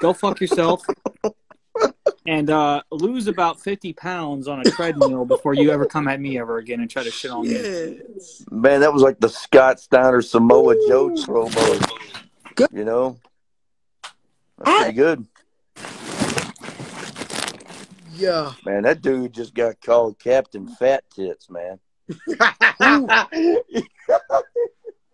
Go fuck yourself. And lose about 50 pounds on a treadmill before you ever come at me ever again and try to shit on me. Man, that was like the Scott Steiner Samoa Joe promo. You know? That's pretty good. Yeah. Man, that dude just got called Captain Fat Tits, man.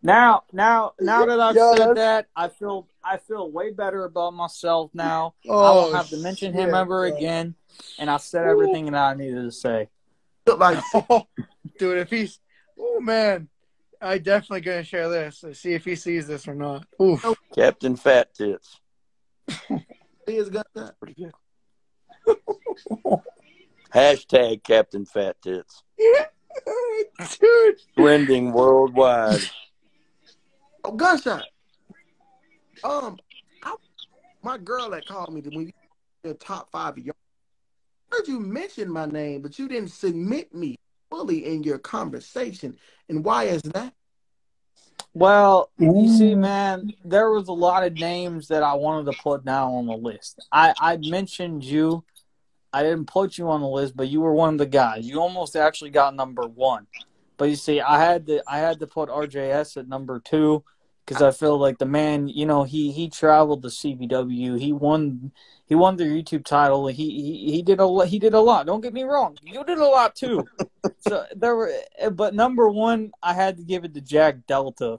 Now that I've said that, I feel way better about myself now. I won't have to mention him ever again, and I said everything that I needed to say. Dude, if he's man, I definitely gonna share this. Let's see if he sees this or not. Oof. Captain Fat Tits. He has got that. Pretty good. Hashtag Captain Fat Tits. Dude. Trending worldwide. Oh, Gunshot. My girl that called me when you the top 5 of y'all. I heard you mention my name, but you didn't submit me fully in your conversation. And why is that? Well, you see, man, there was a lot of names that I wanted to put down on the list. I mentioned you. I didn't put you on the list, but you were one of the guys. You almost actually got number 1. But you see, I had to put RJS at number 2 because I feel like the man, he traveled to CBW. He won their YouTube title. He did a lot. He did a lot. Don't get me wrong. You did a lot too. So but number one, I had to give it to Jack Delta.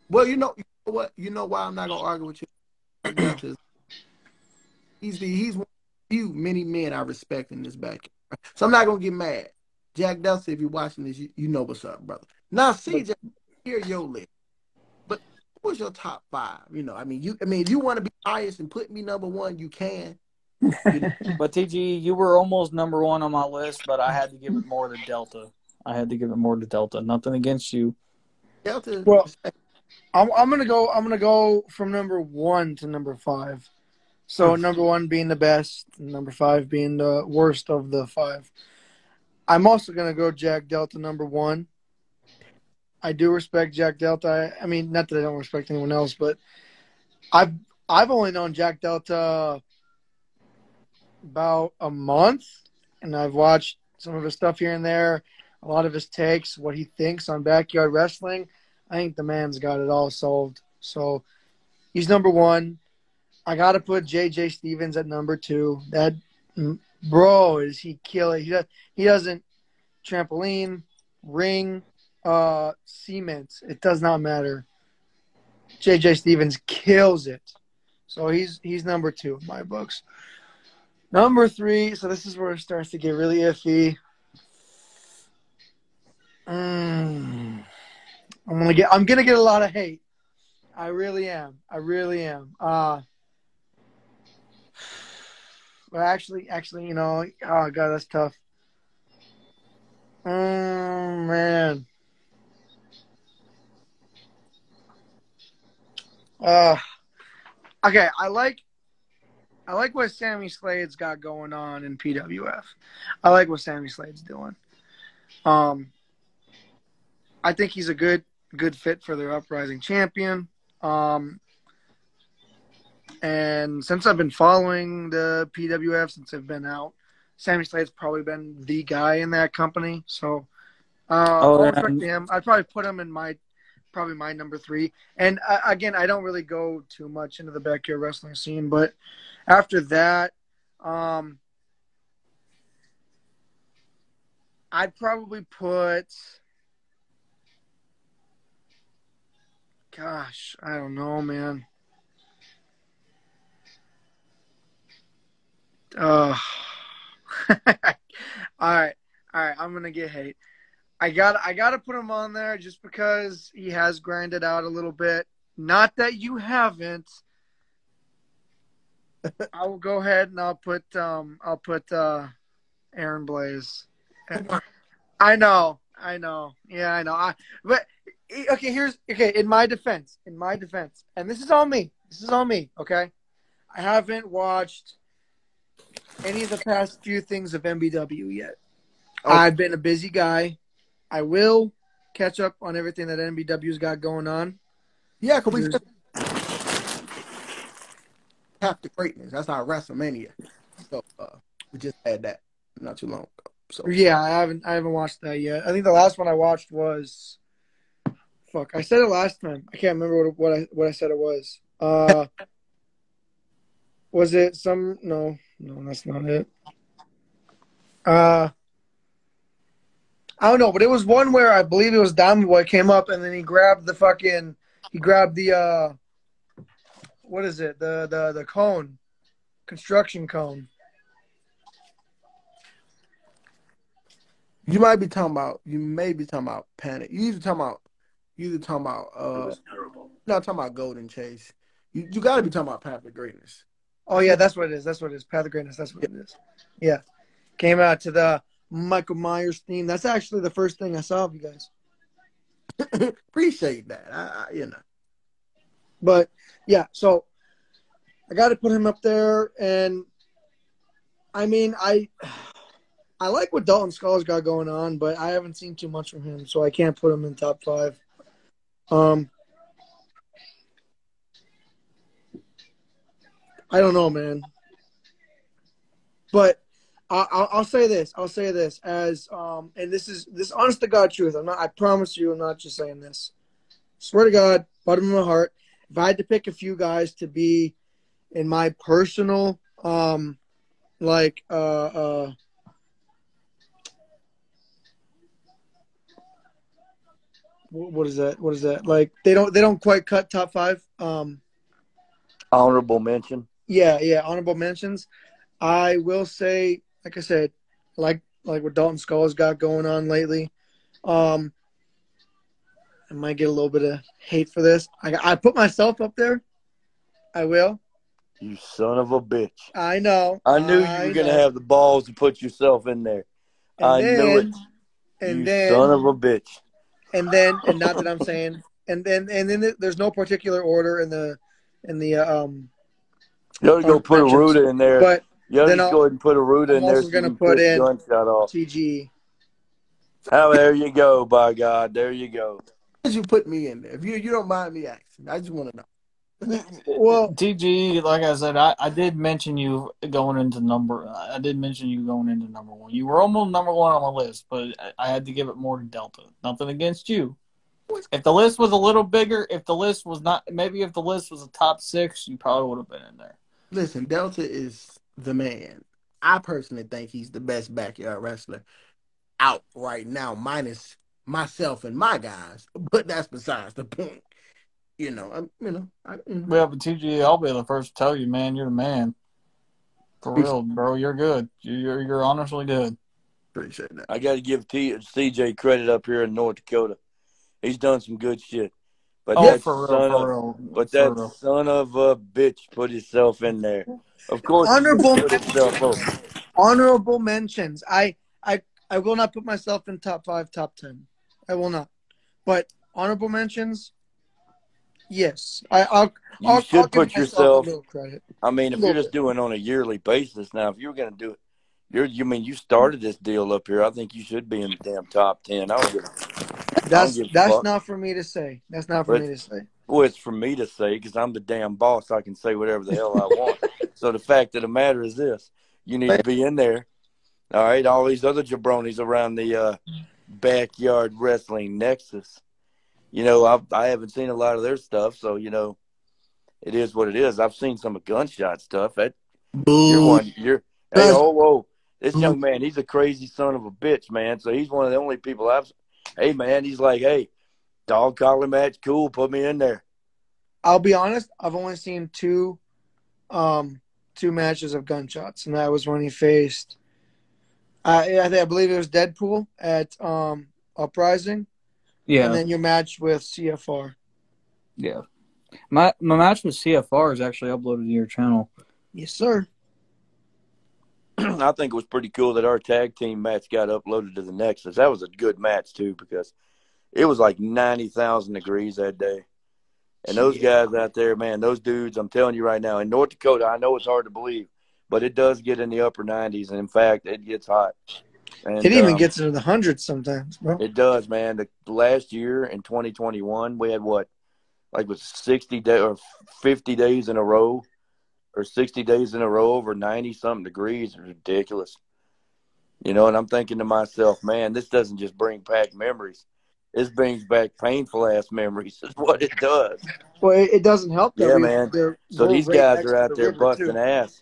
Well, you know what? You know why I'm not gonna argue with you. Jack Delta is he's one of the few many men I respect in this backyard. So I'm not gonna get mad. Jack Delta, if you're watching this, you know what's up, brother. Now, CJ, hear your list. But what's your top 5? If you want to be biased and put me number 1, you can. But TGE, you were almost number 1 on my list, but I had to give it more to Delta. Nothing against you. Delta. Well, I'm gonna go from number 1 to number 5. So number 1 being the best, and number 5 being the worst of the 5. I'm also gonna go Jack Delta number 1. I do respect Jack Delta. I mean, not that I don't respect anyone else, but I've only known Jack Delta about a month, and I've watched some of his stuff here and there, a lot of his takes, what he thinks on backyard wrestling. I think the man's got it all solved. So he's number 1. I got to put J.J. Stevens at number 2. That bro, is he killing? He doesn't trampoline, ring, cement. It does not matter. J.J. Stevens kills it. So he's number 2 in my books. Number 3. So this is where it starts to get really iffy. I'm gonna get a lot of hate. I really am. But actually, oh god, that's tough. Man. Okay, I like what Sammy Slade's got going on in PWF. I like what Sammy Slade's doing. I think he's a good fit for their Uprising champion. And since I've been following the PWF since I've been out, Sammy Slade's probably been the guy in that company. So all respect to him. I'd probably put him in my number 3. And again, I don't really go too much into the backyard wrestling scene, but after that, I'd probably put, gosh, I don't know, man. All right. I'm gonna get hate. I gotta put him on there just because he has grinded out a little bit. Not that you haven't. I will go ahead and I'll put Aaron Blaze. I know. Yeah, I know. But in my defense, and this is all me. Okay, I haven't watched any of the past few things of MBW yet. Okay. I've been a busy guy. I will catch up on everything that MBW's got going on. Yeah, because we have the greatness. That's our WrestleMania. So we just had that not too long ago. So yeah, I haven't watched that yet. I think the last one I watched was I said it last time. I can't remember what I said it was. Was it some? No, that's not it. I don't know, but it was one where I believe it was Diamond Boy came up and then he grabbed the what is it? The cone, construction cone. You may be talking about Panic. You either talking about it was terrible. Not talking about Golden Chase. You got to be talking about Path of Greatness. Oh yeah, that's what it is. Path of Greatness. That's what it is. Yeah, came out to the Michael Myers theme. That's actually the first thing I saw of you guys. Appreciate that. But yeah, so I got to put him up there, and I mean, I like what Dalton Skull's got going on, but I haven't seen too much from him, so I can't put him in top 5. I don't know, man. But I'll say this. As and this honest to God truth. I promise you, I'm not just saying this. Swear to God, bottom of my heart. If I had to pick a few guys to be in my personal, what is that? What is that? Like they don't quite cut top 5. Honorable mention. Yeah, honorable mentions. I will say, like I said, like what Dalton Skull's got going on lately. I might get a little bit of hate for this. I put myself up there. I will. You son of a bitch. I know. I knew you were going to have the balls to put yourself in there. I knew it. You son of a bitch. And not that I'm saying, and then there's no particular order in the you ought to go put a Ruda in there. But you ought to just go ahead and put a Ruda in there. I'm also going to put in Gunshot off. TGE. There you go, by God. There you go. Why did you put me in there? If you don't mind me asking, I just want to know. Well, TGE, like I said, I did mention you going into number. I did mention you going into number 1. You were almost number 1 on my list, but I had to give it more to Delta. Nothing against you. If the list was a little bigger, if the list was not, maybe if the list was a top 6, you probably would have been in there. Listen, Delta is the man. I personally think he's the best backyard wrestler out right now, minus myself and my guys. But that's besides the point. Well, but TGE, I'll be the first to tell you, man, you're the man. For real, bro, you're good. You're honestly good. Appreciate that. I got to give CJ credit up here in North Dakota. He's done some good shit. But that son of a bitch put himself in there. Of course, honorable mentions. I will not put myself in top 5, top 10. I will not. But honorable mentions. Yes, I'll put yourself. A little credit. I mean, if you're just doing on a yearly basis now, if you're going to do it, you started this deal up here. I think you should be in the damn top 10. That's not for me to say. That's not for me to say. Well, it's for me to say because I'm the damn boss. I can say whatever the hell I want. So the fact of the matter is this: you need to be in there. All right, all these other jabronis around the backyard wrestling nexus. I haven't seen a lot of their stuff, so it is what it is. I've seen some of Gunshot stuff. Hey, this young man, he's a crazy son of a bitch, man. So he's one of the only people hey, man, he's like, hey, dog collar match, cool, put me in there. I'll be honest, I've only seen two matches of Gunshots, and that was when he faced, I believe it was Deadpool at Uprising. Yeah. And then your match with CFR. Yeah. My match with CFR is actually uploaded to your channel. Yes, sir. I think it was pretty cool that our tag team match got uploaded to the Nexus. That was a good match, too, because it was like 90,000 degrees that day. And those guys out there, man, those dudes, I'm telling you right now, in North Dakota, I know it's hard to believe, but it does get in the upper 90s. And, in fact, it gets hot. And, it even gets into the hundreds sometimes, bro. It does, man. The last year in 2021, we had was 60 days or 50 days in a row, or 60 days in a row over 90-something degrees. It's ridiculous. And I'm thinking to myself, man, this doesn't just bring back memories. This brings back painful-ass memories is what it does. Well, it doesn't help. Yeah, man. So these guys are out there busting ass.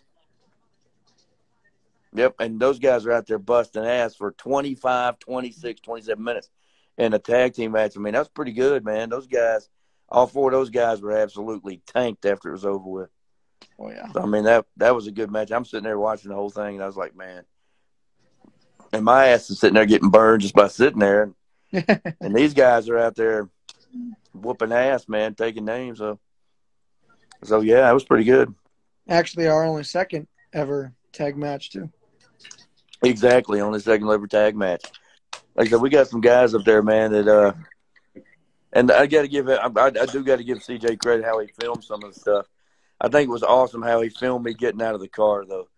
Yep, and those guys are out there busting ass for 25, 26, 27 minutes in a tag team match. I mean, that's pretty good, man. Those guys, all 4 of those guys were absolutely tanked after it was over with. Oh, yeah. So, I mean, that was a good match. I'm sitting there watching the whole thing, and I was like, man. And my ass is sitting there getting burned just by sitting there. And these guys are out there whooping ass, man, taking names. So yeah, it was pretty good. Actually, our only second ever tag match, too. Exactly, only second ever tag match. Like I said, we got some guys up there, man, that and I do got to give CJ credit how he filmed some of the stuff. I think it was awesome how he filmed me getting out of the car, though.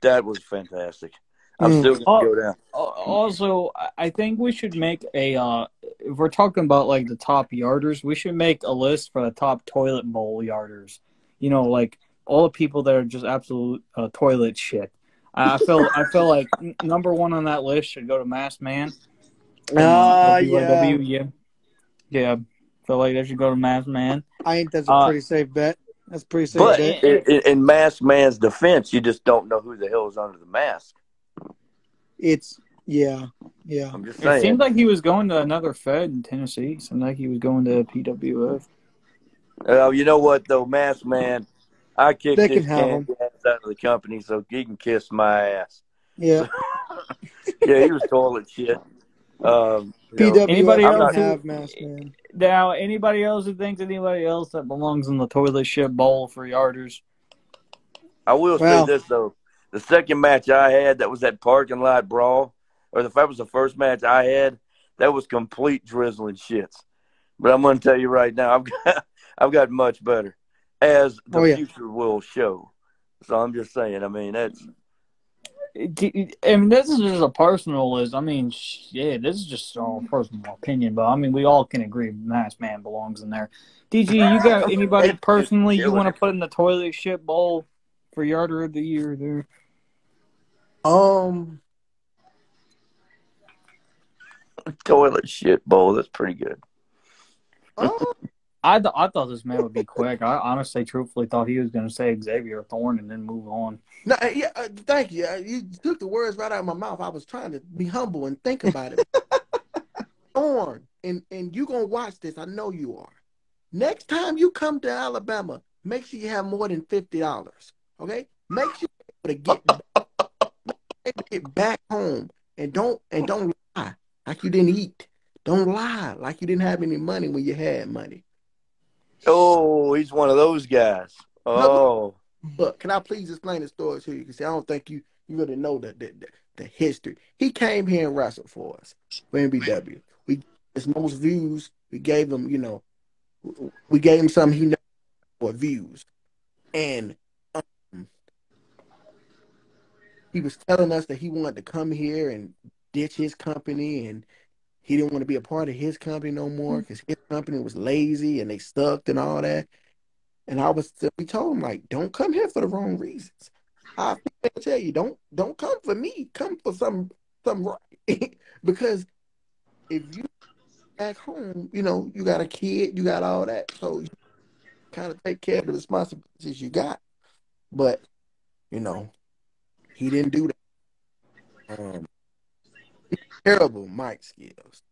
That was fantastic. I'm still going to go down. Also, I think we should make if we're talking about, like, the top yarders, we should make a list for the top toilet bowl yarders. Like, all the people that are just absolute toilet shit. I feel like number 1 on that list should go to Masked Man. BYWN. Yeah. Feel like they should go to Masked Man. I think that's a pretty safe bet. That's a pretty safe But bet. in Masked Man's defense, you just don't know who the hell is under the mask. Yeah. I'm just saying. It seemed like he was going to another Fed in Tennessee. It seemed like he was going to PWF. You know what, though? Masked Man, I kicked They his can have candy ass out of the company, so he can kiss my ass. Yeah. Yeah, he was toilet shit. PWF Anybody can else have Masked Man. Now, anybody else who thinks anybody else that belongs in the toilet shit bowl for yarders? I will say this, though. The second match I had, that was that parking lot brawl, or if that was the first match I had, that was complete drizzling shits. But I'm going to tell you right now, I've got much better, as the future will show. So I'm just saying, I mean, that's... I mean, this is just a personal list. I mean, yeah, this is just a personal opinion, but I mean, we all can agree Masked Man belongs in there. DG, you got anybody personally you want to put in the toilet shit bowl for Yarder of the Year there? Toilet shit bowl, that's pretty good. I thought this man would be quick. I honestly, truthfully thought he was going to say Xavier Thorne and then move on. No, yeah, thank you. You took the words right out of my mouth. I was trying to be humble and think about it. Thorne, and you going to watch this. I know you are. Next time you come to Alabama, make sure you have more than $50, okay? Make sure you're able to get back home and don't lie like you didn't eat. Don't lie like you didn't have any money when you had money. Oh, he's one of those guys. Oh. But can I please explain the story to you? Because I don't think you really know the history. He came here and wrestled for us for NBW. We his most views. We gave him, we gave him something he never for views. And he was telling us that he wanted to come here and ditch his company, and he didn't want to be a part of his company no more because his company was lazy and they sucked and all that. And we told him, like, don't come here for the wrong reasons. I tell you, don't come for me. Come for some right. Because if you back home, you got a kid, you got all that. So you kind of take care of the responsibilities you got. But, he didn't do that. Terrible mic skills.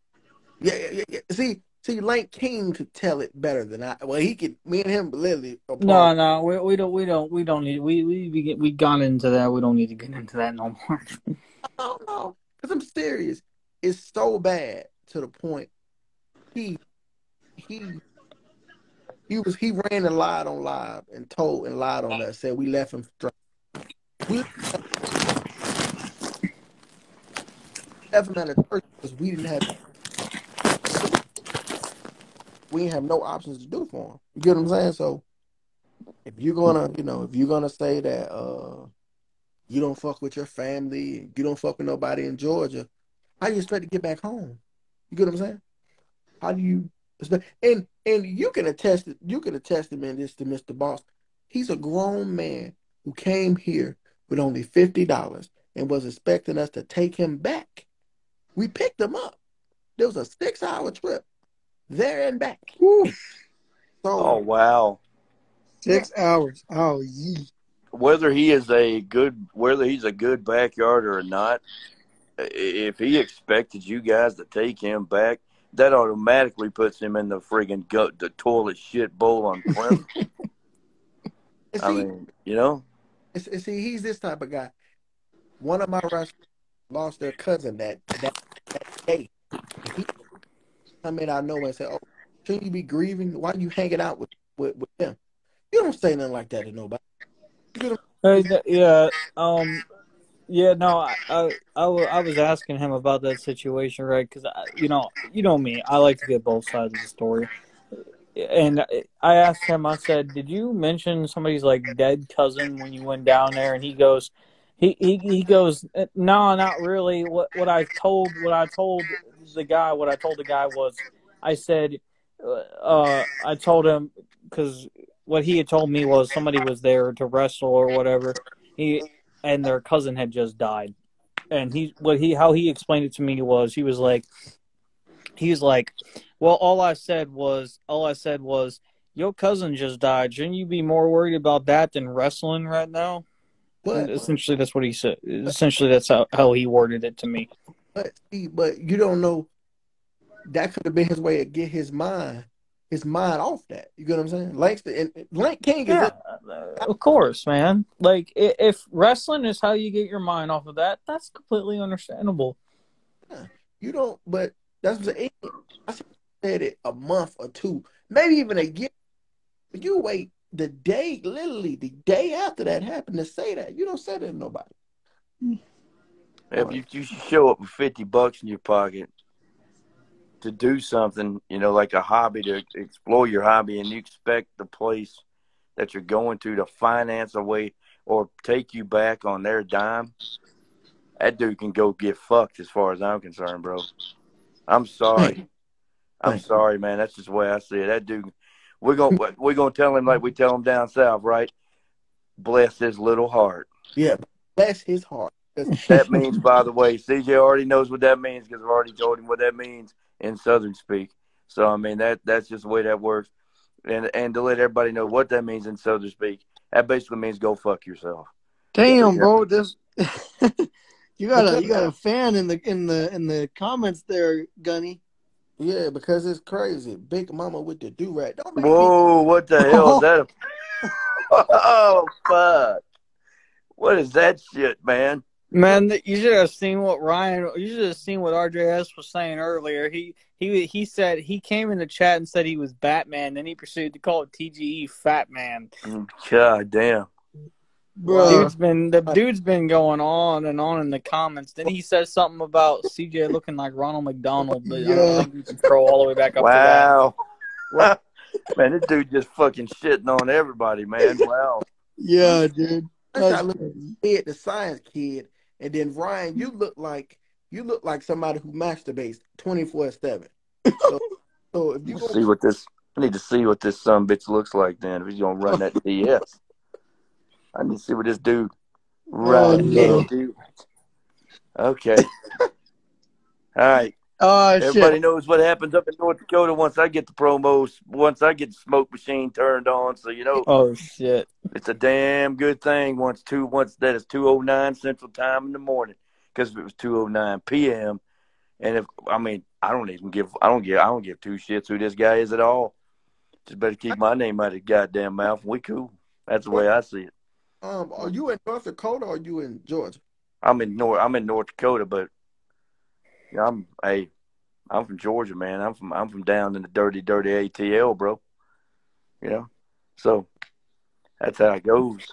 Yeah. See, Lane King could tell it better than I. Well, he could. Me and him literally. No, we don't need. We got into that. We don't need to get into that no more. Oh no, because I'm serious. It's so bad to the point. He ran and lied on live and told and lied on us. Said we left him straight. We left him at a church because we didn't have no options to do for him. You get what I'm saying? So if you're gonna say that you don't fuck with your family, you don't fuck with nobody in Georgia, how do you expect to get back home? You get what I'm saying? How do you expect? And you can attest him in this to Mr. Boss. He's a grown man who came here with only $50 and was expecting us to take him back. We picked him up. There was a 6-hour trip. There and back. Woo. So, oh wow, 6 hours. Oh yee. Whether he's a good backyarder or not, if he expected you guys to take him back, that automatically puts him in the friggin' the toilet shit bowl on premise. I mean, See, he's this type of guy. One of my wrestlers lost their cousin that day. He come in out of nowhere and say, "Oh, shouldn't you be grieving? Why are you hanging out with them?" You don't say nothing like that to nobody. I was asking him about that situation, right? Because you know me, I like to get both sides of the story. And I asked him, I said, "Did you mention somebody's like dead cousin when you went down there?" And he goes, he goes, "No, not really. What I told the guy was, I said, I told him because what he had told me was somebody was there to wrestle or whatever. And their cousin had just died, and how he explained it to me was he was like, Well, all I said was, your cousin just died. Shouldn't you be more worried about that than wrestling right now? But Essentially, that's what he said. Essentially, that's how he worded it to me. But you don't know. That could have been his way to get his mind off that. You get what I'm saying? Langston and Link King is Yeah, of course, man. Like, if wrestling is how you get your mind off of that, that's completely understandable. you don't. But that's what I said it a month or two, maybe even a year. But you wait literally the day after that happened to say that. You don't say that to nobody. If you show up with $50 in your pocket to do something, like a hobby, to explore your hobby, and you expect the place that you're going to finance a way or take you back on their dime, that dude can go get fucked as far as I'm concerned, bro. I'm sorry. I'm sorry, man. That's just the way I see it. That dude, we're gonna tell him like we tell him down south, right? Bless his little heart. Yeah, bless his heart. That means, by the way, CJ already knows what that means because I've already told him what that means in Southern speak. So I mean that's just the way that works. And to let everybody know what that means in Southern speak, that basically means go fuck yourself. Damn, bro, this you got a fan in the comments there, Gunny. Yeah, because it's crazy. Big Mama with the do-rag. Whoa, what the hell is that? Oh, fuck. What is that shit, man? Man, you should have seen what RJS was saying earlier. He said he came in the chat and said he was Batman, then he proceeded to call it TGE Fat Man. God damn. Bro. The dude's been going on and on in the comments. Then he says something about CJ looking like Ronald McDonald, but I don't think you can scroll all the way back up to that. Man, this dude just fucking shitting on everybody, man. Wow. Yeah, dude. I look at the science kid, and then Ryan, you look like somebody who masturbates 24/7. So if you I need to see what this son bitch looks like. Then if he's gonna run that DS, I need to see what this dude. Dude. Okay. All right. Everybody knows what happens up in North Dakota once I get the promos, once I get the smoke machine turned on. So oh shit, it's a damn good thing once that is 2:09 Central Time in the morning, because if it was 2:09 p.m. and I don't give two shits who this guy is at all. Just better keep my name out of his goddamn mouth. And we cool. That's the way I see it. Are you in North Dakota or are you in Georgia? I'm in North Dakota, but I'm from Georgia, man. I'm from down in the dirty ATL, bro. So that's how it goes.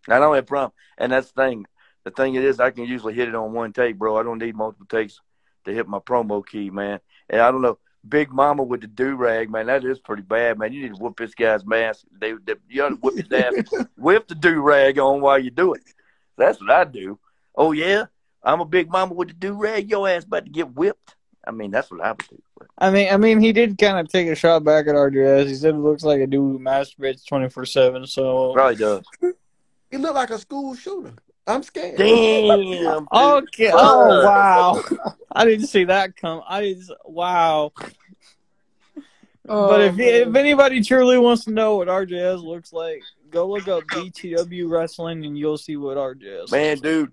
I don't have a problem, and that's the thing. The thing it is, I can usually hit it on one take, bro. I don't need multiple takes to hit my promo key, man. And I don't know, Big Mama with the do-rag, man, that is pretty bad, man. You need to whoop this guy's mask. You ought to whip his ass with the do-rag on while you do it. That's what I do. Oh, yeah? I'm a Big Mama with the do-rag. Your ass about to get whipped. I mean, that's what I would do. I mean, he did kind of take a shot back at RJS. He said it looks like a dude who masturbates 24/7. So probably does. He looked like a school shooter. I'm scared. Damn. Okay. Oh wow. I didn't see that come. Wow. But if anybody truly wants to know what RJS looks like, go look up BTW Wrestling and you'll see what RJS. Man, dude.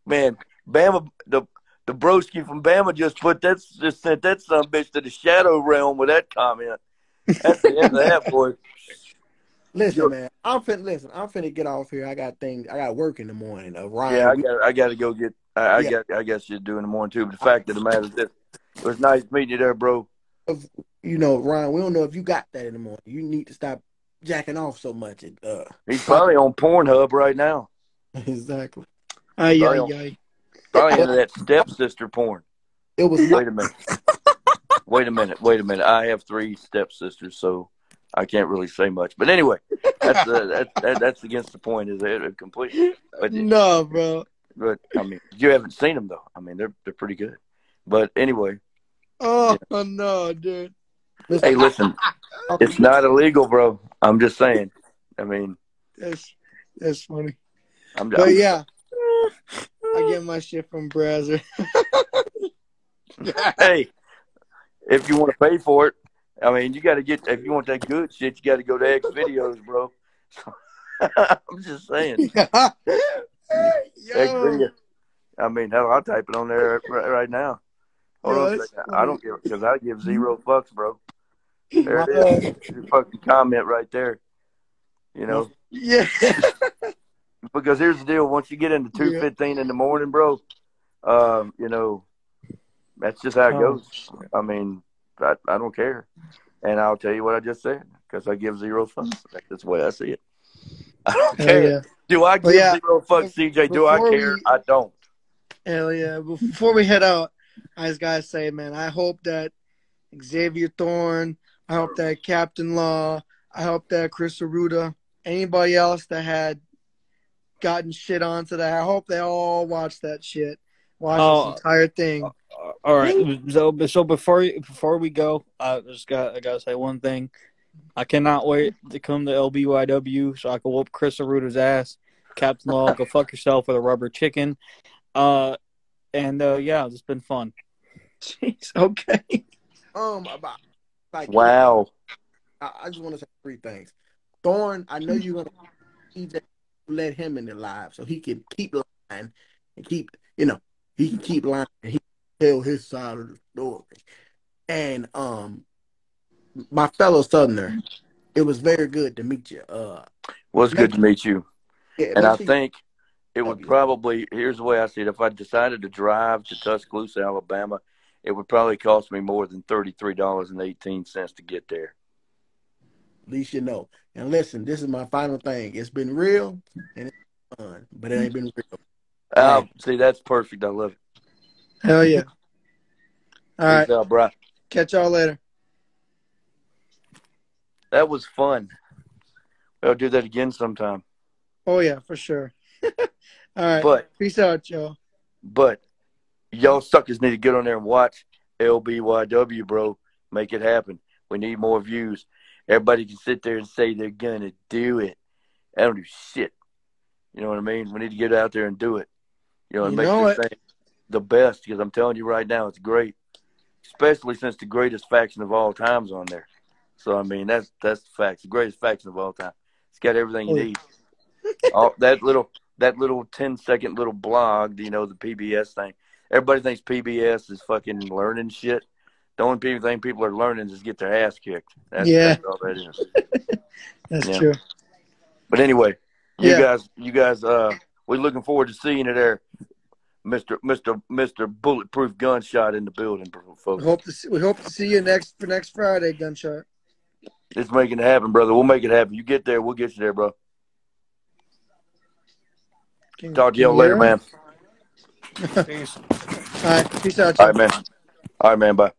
Man, Bama, the broski from Bama just sent that son bitch to the shadow realm with that comment. That's the end of that, boy. Listen, man. I'm finna get off here. I got work in the morning. Ryan, yeah, I got to go get. I got shit to do in the morning too. But the fact of the matter is this: it was nice meeting you there, bro. Ryan, we don't know if you got that in the morning. You need to stop jacking off so much. He's probably on Pornhub right now. Exactly. Probably into that stepsister porn. It was. Wait a minute. I have 3 stepsisters, so I can't really say much. But anyway, that's against the point, is it? Completely. But, no, bro. But I mean, you haven't seen them though. I mean, they're pretty good. But anyway. Oh no, dude. Hey, listen, it's not illegal, bro. I'm just saying. I mean, that's funny. Yeah, I get my shit from Browser. Hey, if you want to pay for it, I mean, you got to get. If you want that good shit, you got to go to X videos, bro. So, I'm just saying. X video. I mean, hell, I'll type it on there right now. Hold on a second. I don't give because I give zero fucks, bro. There it is. Your fucking comment right there. You know. Yeah. Because here's the deal: once you get into 2:15 in the morning, bro, you know, that's just how it goes. I mean, I don't care, and I'll tell you what I just said because I give zero fucks. That's the way I see it. I don't care. Yeah. Do I give zero fucks, CJ? Do I care? I don't. Hell yeah! Before we head out, I just gotta say, man, I hope that Xavier Thorne, I hope that Captain Law, I hope that Chris Arruda, anybody else that had gotten shit onto that, I hope they all watched that shit. Watch this entire thing. All right. So before we go, I gotta say one thing. I cannot wait to come to LBYW so I can whoop Chris Arruda's ass. Captain Law, go fuck yourself with a rubber chicken. Yeah, it's been fun. Jeez, okay. Wow. I just want to say three things. Thorne, I know you're gonna CJ let him in the live so he can keep lying and keep he can keep lying and he can tell his side of the story. And my fellow Southerner, it was very good to meet you. Was good to meet you. Yeah, and I think it would probably, here's the way I see it, if I decided to drive to Tuscaloosa, Alabama, it would probably cost me more than $33.18 to get there. At least you know. And listen, this is my final thing. It's been real and it's fun, but it ain't been real. See, that's perfect. I love it. Hell yeah. All right. Peace out, bro. Catch y'all later. That was fun. I'll do that again sometime. Oh, yeah, for sure. All right. But peace out, y'all. But y'all suckers need to get on there and watch LBYW, bro. Make it happen. We need more views. Everybody can sit there and say they're going to do it. I don't do shit. You know what I mean? We need to get out there and do it. You know, and make this thing the best, because I'm telling you right now, it's great. Especially since the greatest faction of all time's on there. So, I mean, that's the fact. The greatest faction of all time. It's got everything you need. That little 10-second little blog, the PBS thing. Everybody thinks PBS is fucking learning shit. The only thing people are learning is get their ass kicked. That's all that is. That's true. But anyway, you guys, we're looking forward to seeing you there, Mr. Bulletproof Gunshot in the building, folks. We hope to see you next Friday, Gunshot. It's making it happen, brother. We'll make it happen. You get there, we'll get you there, bro. Talk to y'all later, man. Peace. All right. Peace out, y'all. All right, man. Bye.